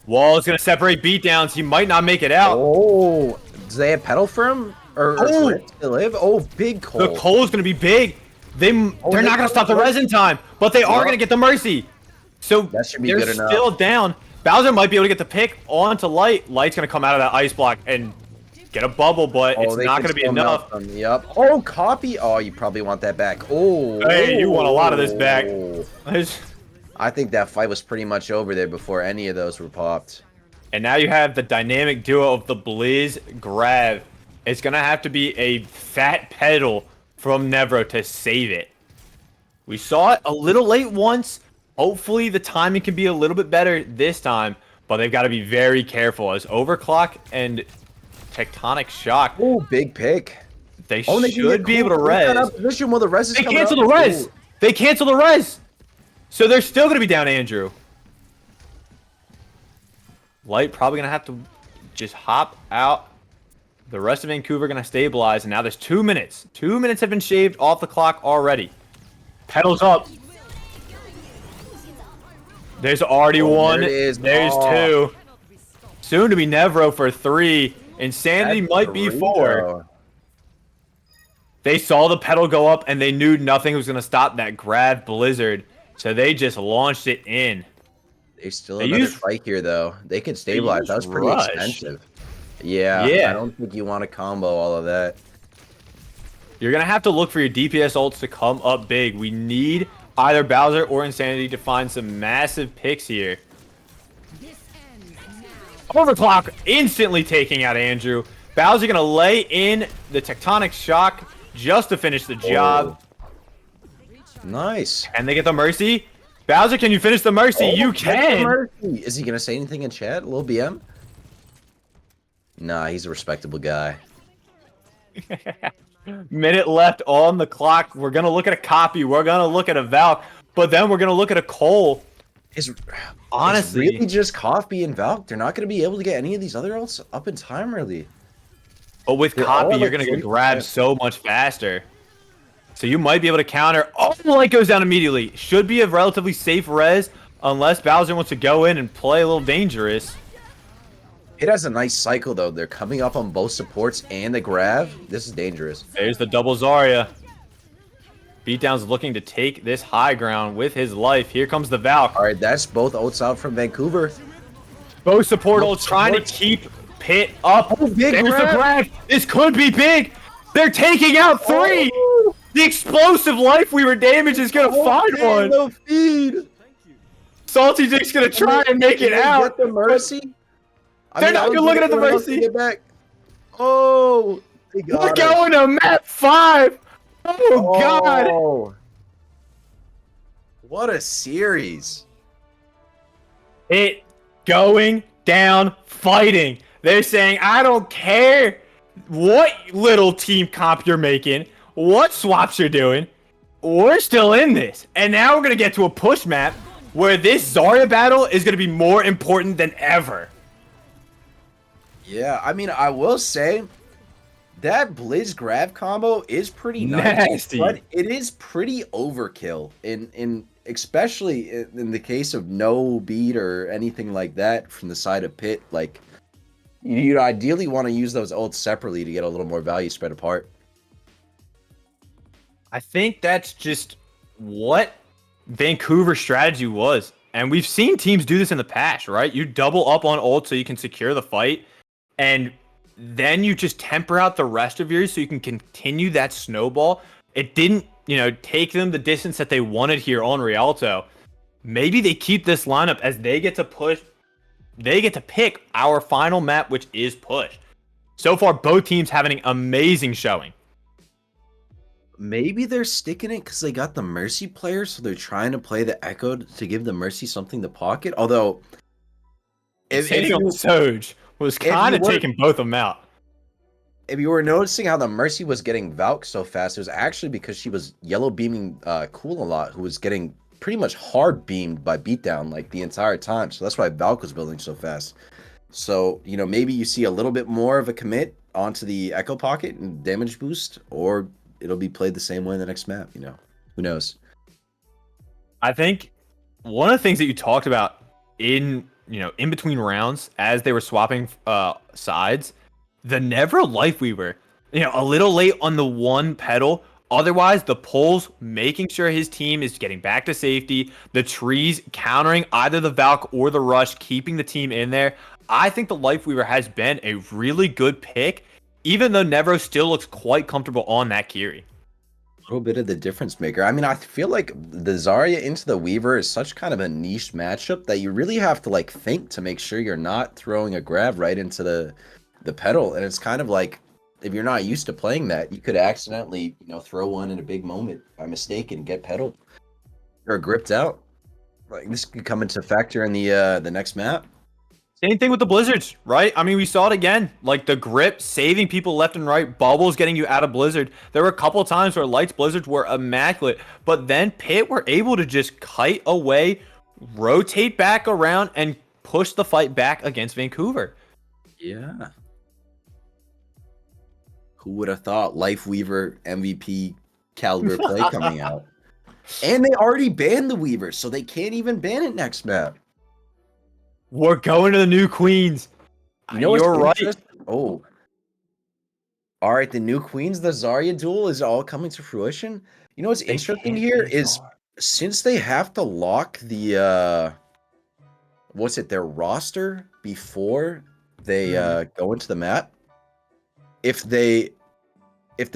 Wall is going to separate beatdowns. He might not make it out. Oh, does they have pedal for him? Or to live? Oh, big Cole. The Cole's going to be big. They're not going to stop the res in time, but they are going to get the Mercy. So that should be they're good enough. Still down. Bowser might be able to get the pick onto Light. Light's going to come out of that ice block and get a bubble, but it's not going to be enough. Yep. Oh, copy. Oh, you probably want that back. Oh. Hey, you want a lot of this back. I think that fight was pretty much over there before any of those were popped. And now you have the dynamic duo of the Blizz grab. It's going to have to be a fat pedal from Nevro to save it. We saw it a little late once. Hopefully the timing can be a little bit better this time, but they've got to be very careful as Overclock and Tectonic Shock. Oh, big pick. They should be able to res. They cancel the res. They cancel the res. So they're still going to be down Andrew. Light probably going to have to just hop out. The rest of Vancouver going to stabilize, and now there's 2 minutes. 2 minutes have been shaved off the clock already. Pedals up. There's already one. There's two. Soon to be Nevro for 3. Insanity That's might be 3, 4. though. They saw the pedal go up, and they knew nothing was going to stop that grab Blizzard. So they just launched it in. There's still They another use- fight here, though. They could They stabilize. use That was pretty Rush. expensive. Yeah, Yeah. I don't think you want to combo all of that. You're going to have to look for your DPS ults to come up big. We need either Bowser or Insanity to find some massive picks here. Overclock instantly taking out Andrew. Bowser going to lay in the Tectonic Shock just to finish the job. Nice. And they get the Mercy. Bowser, can you finish the Mercy? You That's the can. Mercy. Is he going to say anything in chat? A little BM? Nah, he's a respectable guy. Minute left on the clock. We're going to look at a copy. We're going to look at a Valk. But then we're going to look at a Cole. Honestly, it's really just Coffee and Valk. They're not going to be able to get any of these other ults up in time, really. but with they're copy, all you're like going to get 3%. grabbed so much faster. So you might be able to counter. Oh, the light goes down immediately. Should be a relatively safe res unless Bowser wants to go in and play a little dangerous. It has a nice cycle, though. They're coming up on both supports and the grab. This is dangerous. There's the double Zarya. Beatdown's looking to take this high ground with his life. Here comes the Valk. All right, that's both ults out from Vancouver. Both support Both ults trying to supports. keep Pit up. big There's the grab. grab. This could be big. They're taking out 3. Oh. The explosive life weaver damage is going to find one. No feed. Salty Dick's going to try and make it Can they out. Get the Mercy. They're not I good was looking at the waiting for us to Mercy. get back. Oh, they got We're us. going to map 5. Oh, God. Oh. What a series. It going down fighting. They're saying, I don't care what little team comp you're making, what swaps you're doing. We're still in this. And now we're going to get to a push map where this Zarya battle is going to be more important than ever. Yeah, I mean, I will say that Blizz grab combo is pretty nice, Nasty. but it is pretty overkill in especially in the case of no beat or anything like that from the side of Pit. Like, you'd ideally want to use those ults separately to get a little more value spread apart. I think that's just what Vancouver's strategy was. And we've seen teams do this in the past, right? You double up on ult so you can secure the fight. And then you just temper out the rest of yours so you can continue that snowball. It didn't, take them the distance that they wanted here on Rialto. Maybe they keep this lineup as they get to push. They get to pick our final map, which is push. So far, both teams having an amazing showing. Maybe they're sticking it because they got the Mercy player, so they're trying to play the Echo to give the Mercy something to pocket. Although, if Hitting on you, Soj was kind of were- taking both of them out. if you were noticing how the Mercy was getting Valk so fast, it was actually because she was yellow beaming Cool a lot, who was getting pretty much hard beamed by Beatdown like the entire time. So that's why Valk was building so fast. So, maybe you see a little bit more of a commit onto the Echo Pocket and damage boost, or it'll be played the same way in the next map, Who knows? I think one of the things that you talked about in between rounds as they were swapping sides, the Nevro Lifeweaver, a little late on the one pedal. Otherwise, the pulls making sure his team is getting back to safety, the trees countering either the Valk or the Rush, keeping the team in there. I think the Lifeweaver has been a really good pick, even though Nevro still looks quite comfortable on that Kiri. A little bit of the difference maker. I mean, I feel like the Zarya into the Weaver is such kind of a niche matchup that you really have to think to make sure you're not throwing a grab right into the pedal. And it's kind of like, if you're not used to playing that, you could accidentally, throw one in a big moment by mistake and get pedaled or gripped out. Like, this could come into factor in the next map. Same thing with the Blizzards, right? I mean, we saw it again. Like the grip saving people left and right, bubbles getting you out of Blizzard. There were a couple of times where Lights Blizzards were immaculate, but then Pit were able to just kite away, rotate back around, and push the fight back against Vancouver. Yeah. Who would have thought Lifeweaver MVP caliber play coming out? And they already banned the Weaver, so they can't even ban it next map. We're going to the new Queens. You know what's You're right. interesting? Oh. All right, the new Queens, the Zarya duel is all coming to fruition. You know what's They interesting can't here be is far. since they have to lock the what's it, their roster before they go into the map, if they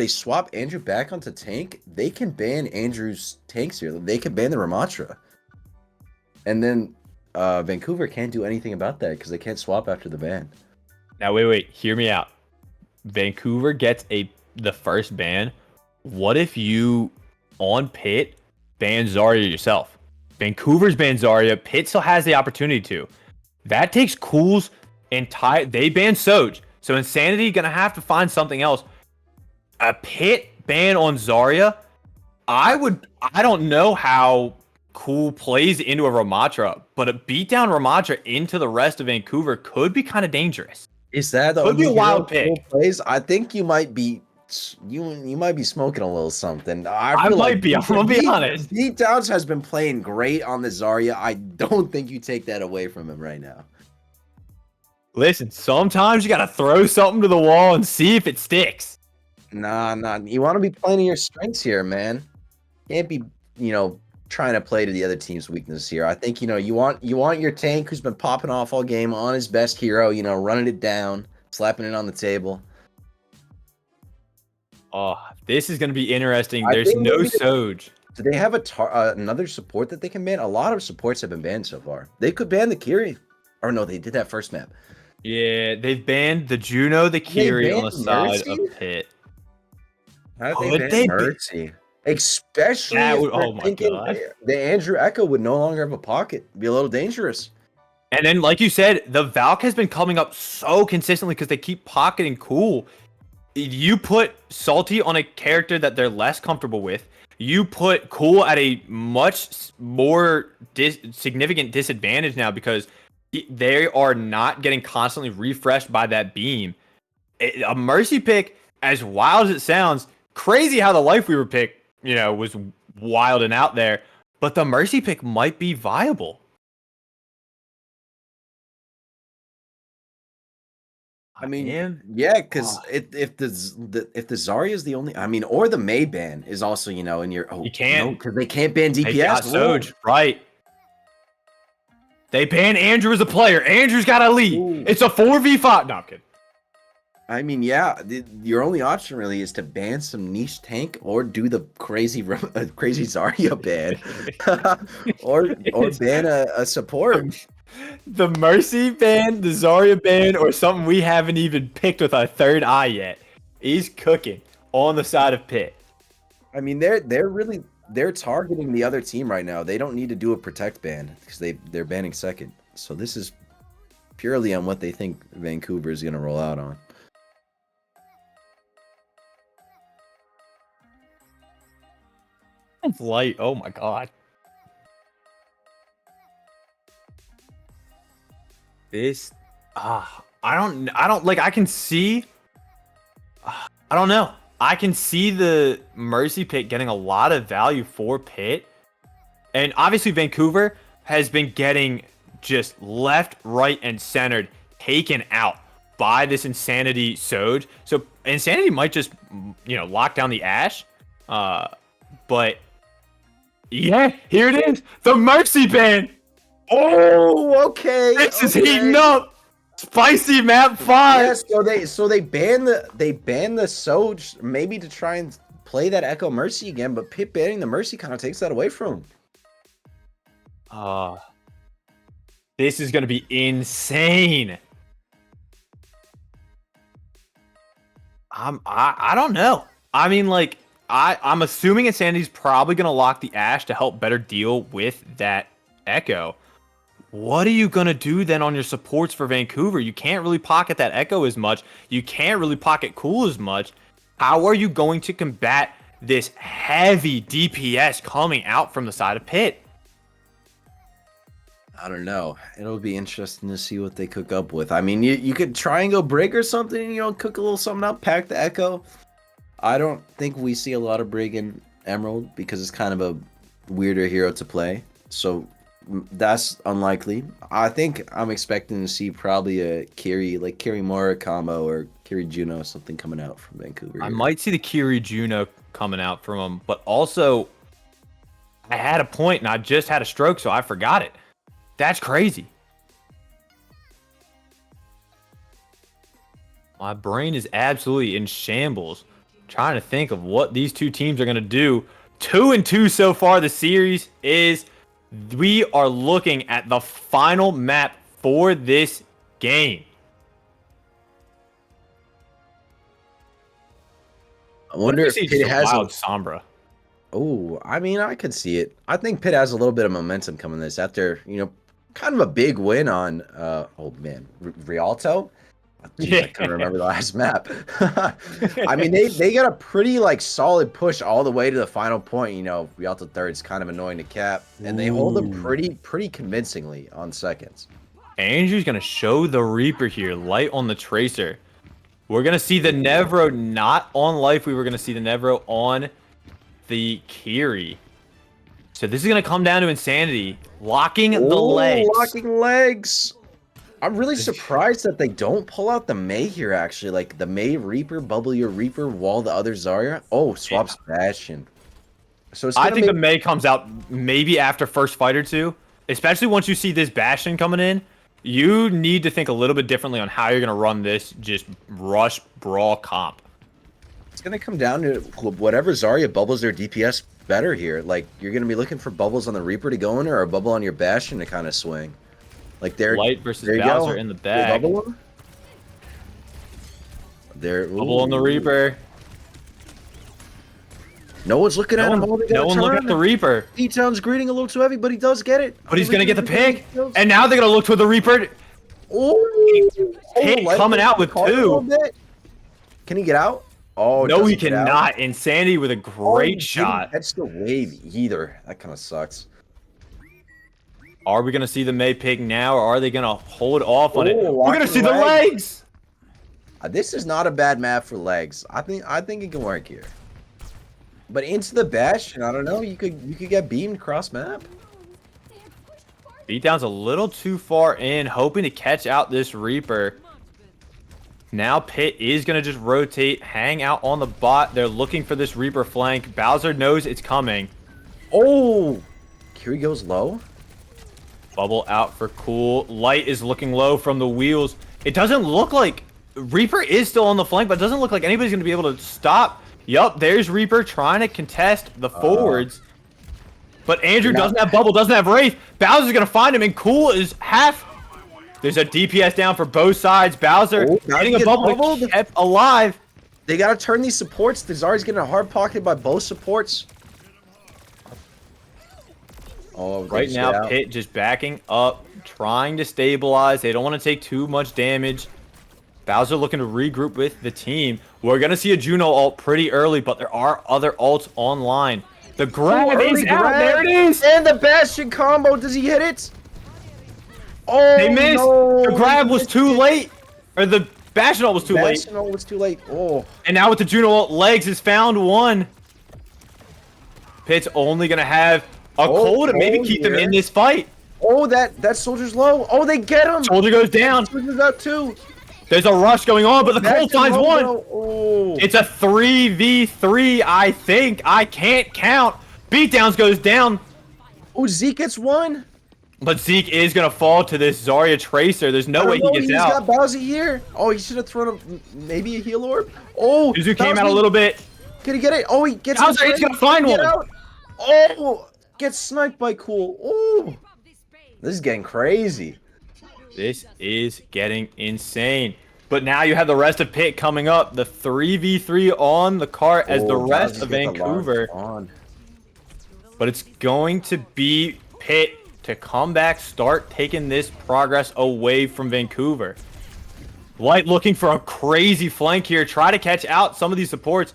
swap Andrew back onto tank, they can ban Andrew's tanks here. They can ban the Ramatra. And then Vancouver can't do anything about that because they can't swap after the ban. Now wait, hear me out. Vancouver gets the first ban. What if you on Pitt ban Zarya yourself? Vancouver's ban Zarya. Pitt still has the opportunity to. That takes Cools and Ty. They ban Soj. So Insanity gonna have to find something else. A Pitt ban on Zarya. I don't know how Cool plays into a Ramatra, but a beatdown Ramatra into the rest of Vancouver could be kind of dangerous. Is that the Could be only a wild hero Cole pick. plays? I think you might be you might be smoking a little something. I I feel like might be. I'm gonna be honest. Beatdowns has been playing great on the Zarya. I don't think you take that away from him right now. Listen, sometimes you gotta throw something to the wall and see if it sticks. Nah. You want to be playing to your strengths here, man. Can't be, trying to play to the other team's weakness here. I think, you want your tank who's been popping off all game on his best hero, running it down, slapping it on the table. Oh, this is gonna be interesting. I There's think no maybe Soj. Do they have another support that they can ban? A lot of supports have been banned so far. They could ban the Kiri. Or no, they did that first map. Yeah, they've banned the Juno, the Did they Kiri on ban the side Mercy? of Pitt. How Could did they they ban be- Mercy? Especially That if would- they're oh my thinking God. the Andrew Echo would no longer have a pocket. Be a little dangerous. And then, like you said, the Valk has been coming up so consistently because they keep pocketing Cool. You put Salty on a character that they're less comfortable with. You put Cool at a much more significant disadvantage now because they are not getting constantly refreshed by that beam. A Mercy pick, as wild as it sounds, crazy how the Life Weaver pick, was wild and out there, but the Mercy pick might be viable. I mean, Man. yeah, because if the Zarya is the only, or the May ban is also, in your You can't. because they can't ban They got DPS. Whoa. Soj, right? They ban Andrew as a player. Andrew's got to lead. Ooh. It's a 4v5. No, I'm kidding. I mean, yeah, your only option really is to ban some niche tank or do the crazy Zarya ban, or ban a support. The Mercy ban, the Zarya ban, or something we haven't even picked with our third eye yet. He's cooking on the side of Pitt. I mean, they're targeting the other team right now. They don't need to do a protect ban because they're banning second. So this is purely on what they think Vancouver is going to roll out on. Light. Oh my god. This. I don't like. I can see. I don't know. I can see the Mercy pick getting a lot of value for Pitt. And obviously Vancouver has been getting just left, right, and centered taken out by this Insanity Soj. So Insanity might just, lock down the Ashe. But yeah, here it is. The Mercy ban. Oh, okay. This is heating up. Spicy map 5. Yeah, so they ban the Soj maybe to try and play that Echo Mercy again, but Pitt banning the Mercy kind of takes that away from him. This is gonna be insane. I don't know. I mean, like, I'm assuming Insanity's probably gonna lock the Ashe to help better deal with that Echo. What are you gonna do then on your supports for Vancouver? You can't really pocket that Echo as much. You can't really pocket Cool as much. How are you going to combat this heavy DPS coming out from the side of Pitt? I don't know. It'll be interesting to see what they cook up with. I mean, you could try and go Brig or something, cook a little something up, pack the Echo. I don't think we see a lot of Brig in Emerald because it's kind of a weirder hero to play. So That's unlikely. I think I'm expecting to see probably a Kiri Mora combo or Kiri Juno something coming out from Vancouver. I here. might see the Kiri Juno coming out from him, but also I had a point and I just had a stroke, so I forgot it. That's crazy. My brain is absolutely in shambles. Trying to think of what these two teams are going to do. 2-2 so far. The series is. We are looking at the final map for this game. I wonder if Pitt has wild Sombra. Oh, I mean, I could see it. I think Pitt has a little bit of momentum coming this after, kind of a big win on, Rialto. Jeez, I couldn't remember the last map. I mean, they got a pretty solid push all the way to the final point. Rialto third's kind of annoying to cap, and they hold them pretty convincingly on seconds. Andrew's gonna show the Reaper here, light on the Tracer. We're gonna see the Nevro not on life. We were gonna see the Nevro on the Kiri. So this is gonna come down to insanity, locking the legs. Locking legs. I'm really surprised that they don't pull out the Mei here, actually. Like, the Mei Reaper, bubble your Reaper, wall the other Zarya. Oh, swaps Bastion. So I think the Mei comes out maybe after first fight or two. Especially once you see this Bastion coming in. You need to think a little bit differently on how you're going to run this just rush brawl comp. It's going to come down to whatever Zarya bubbles their DPS better here. Like, you're going to be looking for bubbles on the Reaper to go in or a bubble on your Bastion to kind of swing. Like Light versus Bowser in the bag. Bubble on the Reaper. No one's looking at him. No one looking at the Reaper. E-Town's greeting a little too heavy, but he does get it. But he's going to get the pick. And now they're going to look toward the Reaper. Pick coming out with two. Can he get out? Oh, no, he cannot. Insanity with a great shot. That's the wave either. That kind of sucks. Are we going to see the Mei pick now, or are they going to hold off on it? We're going to see the legs. legs. This is not a bad map for legs. I think it can work here. But into the Bastion, I don't know. You could get beamed cross map. Beatdown's a little too far in, hoping to catch out this Reaper. Now Pitt is going to just rotate, hang out on the bot. They're looking for this Reaper flank. Bowser knows it's coming. Oh! Kiri goes low. Bubble out for cool. Light is looking low from the wheels. It doesn't look like... Reaper is still on the flank, but it doesn't look like anybody's going to be able to stop. Yup, there's Reaper trying to contest the forwards. But Andrew doesn't have Bubble, doesn't have Wraith. Bowser's going to find him, and Cool is half... There's a DPS down for both sides. Bowser getting a bubble kept alive. They got to turn these supports. The Zarya's getting a hard pocket by both supports. Oh, right now, Pitt just backing up, trying to stabilize. They don't want to take too much damage. Bowser looking to regroup with the team. We're going to see a Juno ult pretty early, but there are other ults online. The grab is out. There it is. And the Bastion combo. Does he hit it? Oh, they missed. No. The grab was too late. Or the Bastion ult was too late. Bastion ult was too late. Oh. And now with the Juno ult, Legs has found one. Pitt's only going to have a Cole to maybe keep them in this fight. Oh, that soldier's low. Oh, they get him. Soldier goes down. Soldier's out too. There's a rush going on, but the Cole finds one. Oh. It's a 3v3, I think. I can't count. Beatdowns goes down. Oh, Zeke gets one. But Zeke is going to fall to this Zarya Tracer. There's no way he gets out. He's got Bowsy here. Oh, he should have thrown maybe a heal orb. Oh, Zuzu came out a little bit. Can he get it? Oh, he gets Bowser, he's going to find one. Oh, gets sniped by Cool. Oh, this is getting crazy. This is getting insane. But now you have the rest of Pitt coming up. The 3v3 on the cart as the rest of Vancouver. But it's going to be Pitt to come back, start taking this progress away from Vancouver. Light looking for a crazy flank here. Try to catch out some of these supports.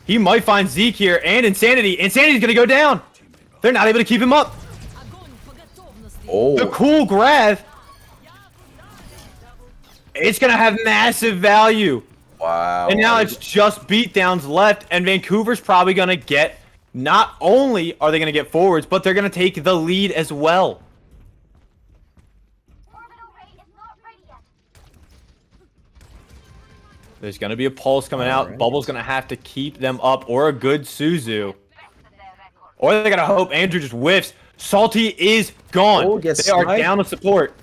He might find Zeke here and Insanity. Insanity's going to go down. They're not able to keep him up. Oh. The cool grab. It's going to have massive value. Wow. And now it's just beatdowns left, and Vancouver's probably going to get, not only are they going to get forwards, but they're going to take the lead as well. There's going to be a pulse coming out. Alright. Bubble's going to have to keep them up, or a good Suzu. Or they got to hope Andrew just whiffs. Salty is gone. Oh, gets They are sniped. down with support.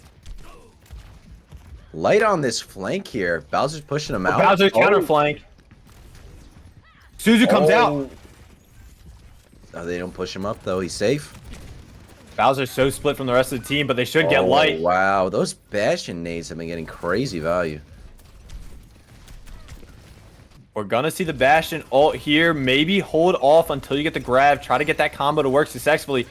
Light on this flank here. Bowser's pushing him out. Bowser's counter flank. Suzu comes out. Oh, they don't push him up, though. He's safe. Bowser's so split from the rest of the team, but they should get light. Wow, those Bastion nades have been getting crazy value. We're gonna see the Bastion ult here. Maybe hold off until you get the grab. Try to get that combo to work successfully.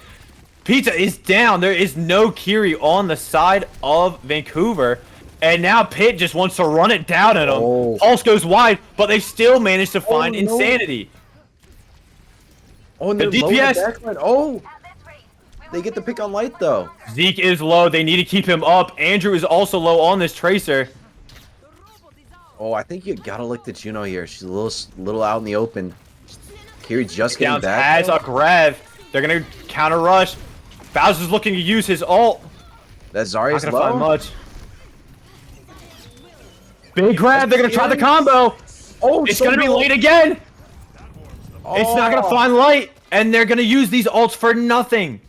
Pizza is down. There is no Kiri on the side of Vancouver. And now Pitt just wants to run it down at him. Oh. Pulse goes wide, but they still manage to find no. Insanity. Oh, and The they're low in DPS. backline. Oh, they get the pick on Light, though. Zeke is low. They need to keep him up. Andrew is also low on this Tracer. Oh, I think you gotta lick the Juno here. She's a little out in the open. Kiri just getting Downs back. has a grab. They're gonna counter rush. Bowser's looking to use his ult. That Not Zarya's gonna low. find much. Big grab. They're gonna try the combo. Oh, It's so gonna be low. late again. It's not gonna Oh. find light, and they're gonna use these ults for nothing.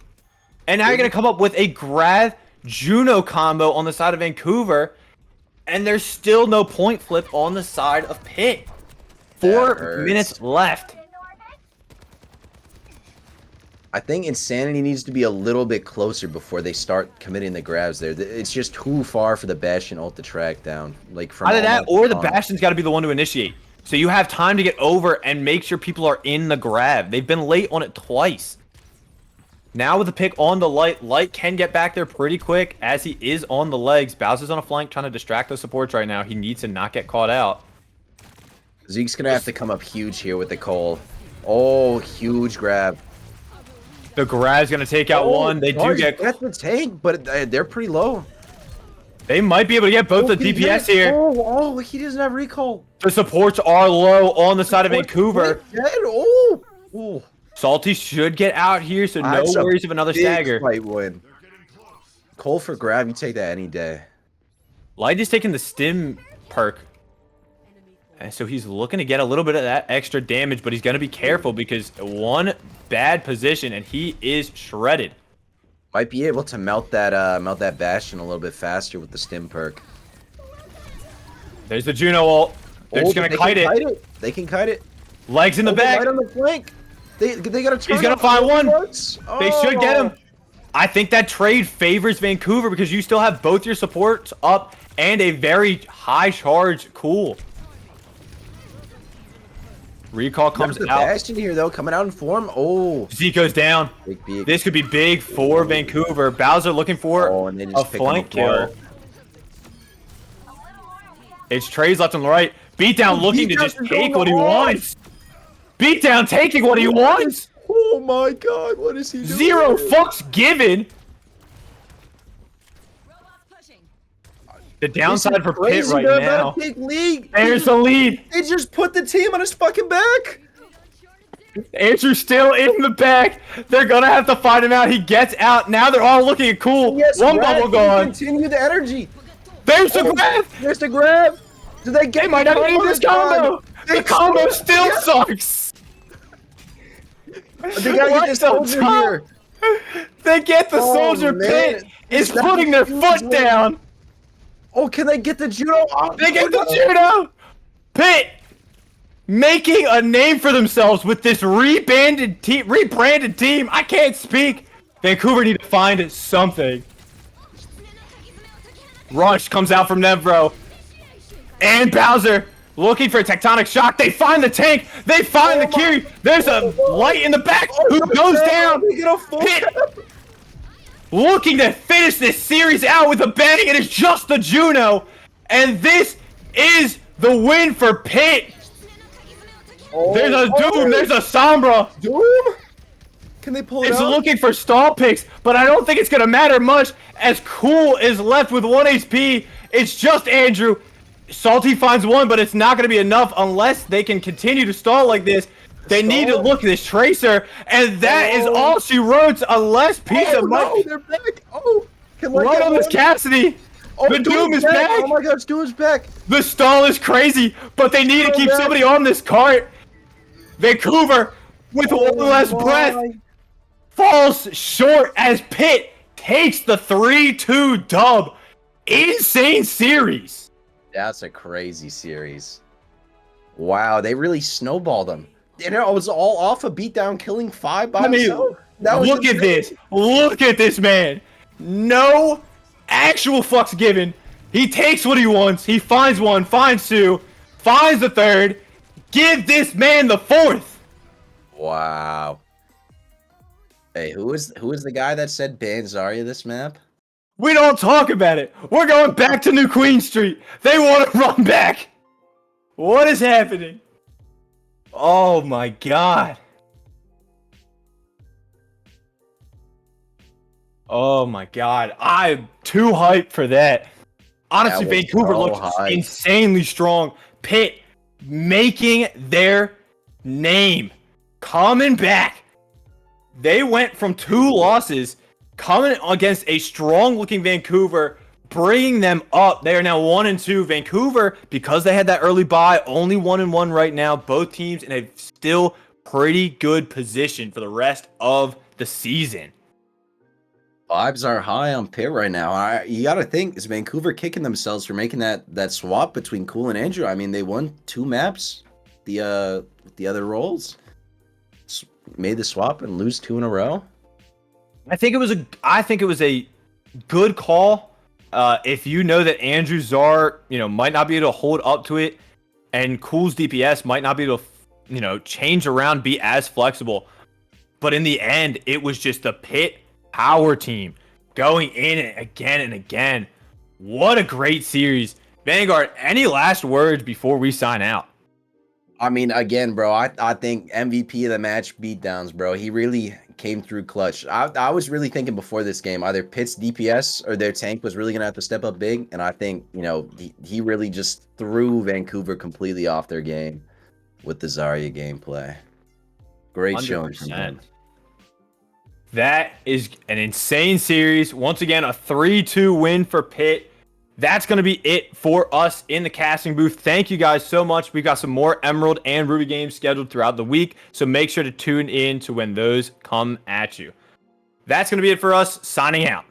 And now you're gonna come up with a grab Juno combo on the side of Vancouver, and there's still no point flip on the side of Pitt. That 4 hurts. minutes left. I think Insanity needs to be a little bit closer before they start committing the grabs there. It's just too far for the Bastion ult to track down. Like from Either that, almost or the on. Bastion's got to be the one to initiate. So you have time to get over and make sure people are in the grab. They've been late on it twice. Now with the pick on the Light, Light can get back there pretty quick as he is on the legs. Bowser's on a flank trying to distract those supports right now. He needs to not get caught out. Zeke's gonna have to come up huge here with the Cole. Oh, huge grab. The grab's going to take out one. They do get... That's the tank, but they're pretty low. They might be able to get both the DPS here. Oh, he doesn't have recall. The supports are low on the side of Vancouver. Dead. Oh, oh. Salty should get out here, so no That's a worries of another big stagger. fight win. Cole for grab, you take that any day. Light is taking the stim perk. And so he's looking to get a little bit of that extra damage, but he's going to be careful because one bad position and he is shredded. Might be able to melt that Bastion a little bit faster with the stim perk. There's the Juno ult. They're just but going to they can kite it. They can kite it. Legs in the Oh, back. Right on the flank. They gotta turn. He's going to up find one. once. They should get him. Oh. I think that trade favors Vancouver because you still have both your supports up and a very high charge cool. Recall comes There's the out. Bastion here though, coming out in form. Oh, Zeke goes down. big. This could be big for Vancouver. Bowser looking for Oh, and they a just pick him flank apart. kill. It's Trey's left and right. Beatdown looking to Beatdown just is take going what he off. wants. Beatdown taking what he wants. Oh my God, what is he doing? 0 fucks given. The downside for Pitt right now. Big league. There's the lead. They just put the team on his fucking back. Andrew's still in the back. They're gonna have to find him out. He gets out. Now they're all looking cool. Yes, One grab, bubble gone. Continue the energy. There's the grab. There's the grab. Do they get? They might not need this combo. They The combo still Yeah. sucks. They gotta What get this the soldier top? here. They get the Oh, soldier. man. Pitt is That's putting their a huge foot win. down. Oh, can they get the judo? Oh, They get the no. judo. Pitt making a name for themselves with this rebranded team. I can't speak. Vancouver need to find something. Rush comes out from Nevro. And Bowser looking for a tectonic shock. They find the tank. They find the Kiri. There's a light in the back who goes down. They get a full Pitt cap. looking to finish this series out with a bang. It is just the Juno. And this is the win for Pitt. Oh, There's a Doom. There's a Sombra. Doom. Can they pull it It's out? looking for stall picks, but I don't think it's going to matter much as Cool is left with 1 HP. It's just Andrew. Salty finds one, but it's not going to be enough unless they can continue to stall like this. They need to look at this Tracer, and that is Oh. all she wrote unless Pizza Oh, might no, they're back. Oh, can run on this Cassidy. Oh, The Doom is back! Oh my gosh, Doom's back! The stall is crazy, but they need to keep back. somebody on this cart. Vancouver, with one less breath, falls short as Pitt takes the 3-2 dub. Insane series. That's a crazy series. Wow, they really snowballed him. And it was all off a beatdown killing 5 by himself. Look at this. Look at this man. No actual fucks given. He takes what he wants. He finds one, finds two, finds the third. Give this man the fourth. Wow. Hey, who is the guy that said ban Zarya this map? We don't talk about it. We're going back to New Queen Street. They want to run back. What is happening? Oh my god. Oh my god. I'm too hyped for that. Honestly, That was Vancouver so looks hype. insanely strong. Pitt making their name. Coming back. They went from 2 losses, coming against a strong-looking Vancouver, bringing them up. They are now 1-2. Vancouver, because they had that early bye, only 1-1 right now. Both teams in a still pretty good position for the rest of the season. Vibes are high on Pitt right now. You got to think, is Vancouver kicking themselves for making that swap between Cool and Andrew? I mean, they won 2 maps, the other roles. Made the swap and lose 2 in a row. I think it was a good call. If you know that Andrew Czar, might not be able to hold up to it, and Cool's DPS might not be able to, change around, be as flexible. But in the end, it was just the Pitt power team going in it again and again. What a great series. Vanguard, any last words before we sign out? I mean, again, bro, I think MVP of the match beatdowns, bro. He really came through clutch. I was really thinking before this game, either Pitt's DPS or their tank was really going to have to step up big. And I think, he really just threw Vancouver completely off their game with the Zarya gameplay. Great showing from him. That is an insane series. Once again, a 3-2 win for Pitt. That's going to be it for us in the casting booth. Thank you guys so much. We've got some more Emerald and Ruby games scheduled throughout the week, so make sure to tune in to when those come at you. That's going to be it for us. Signing out.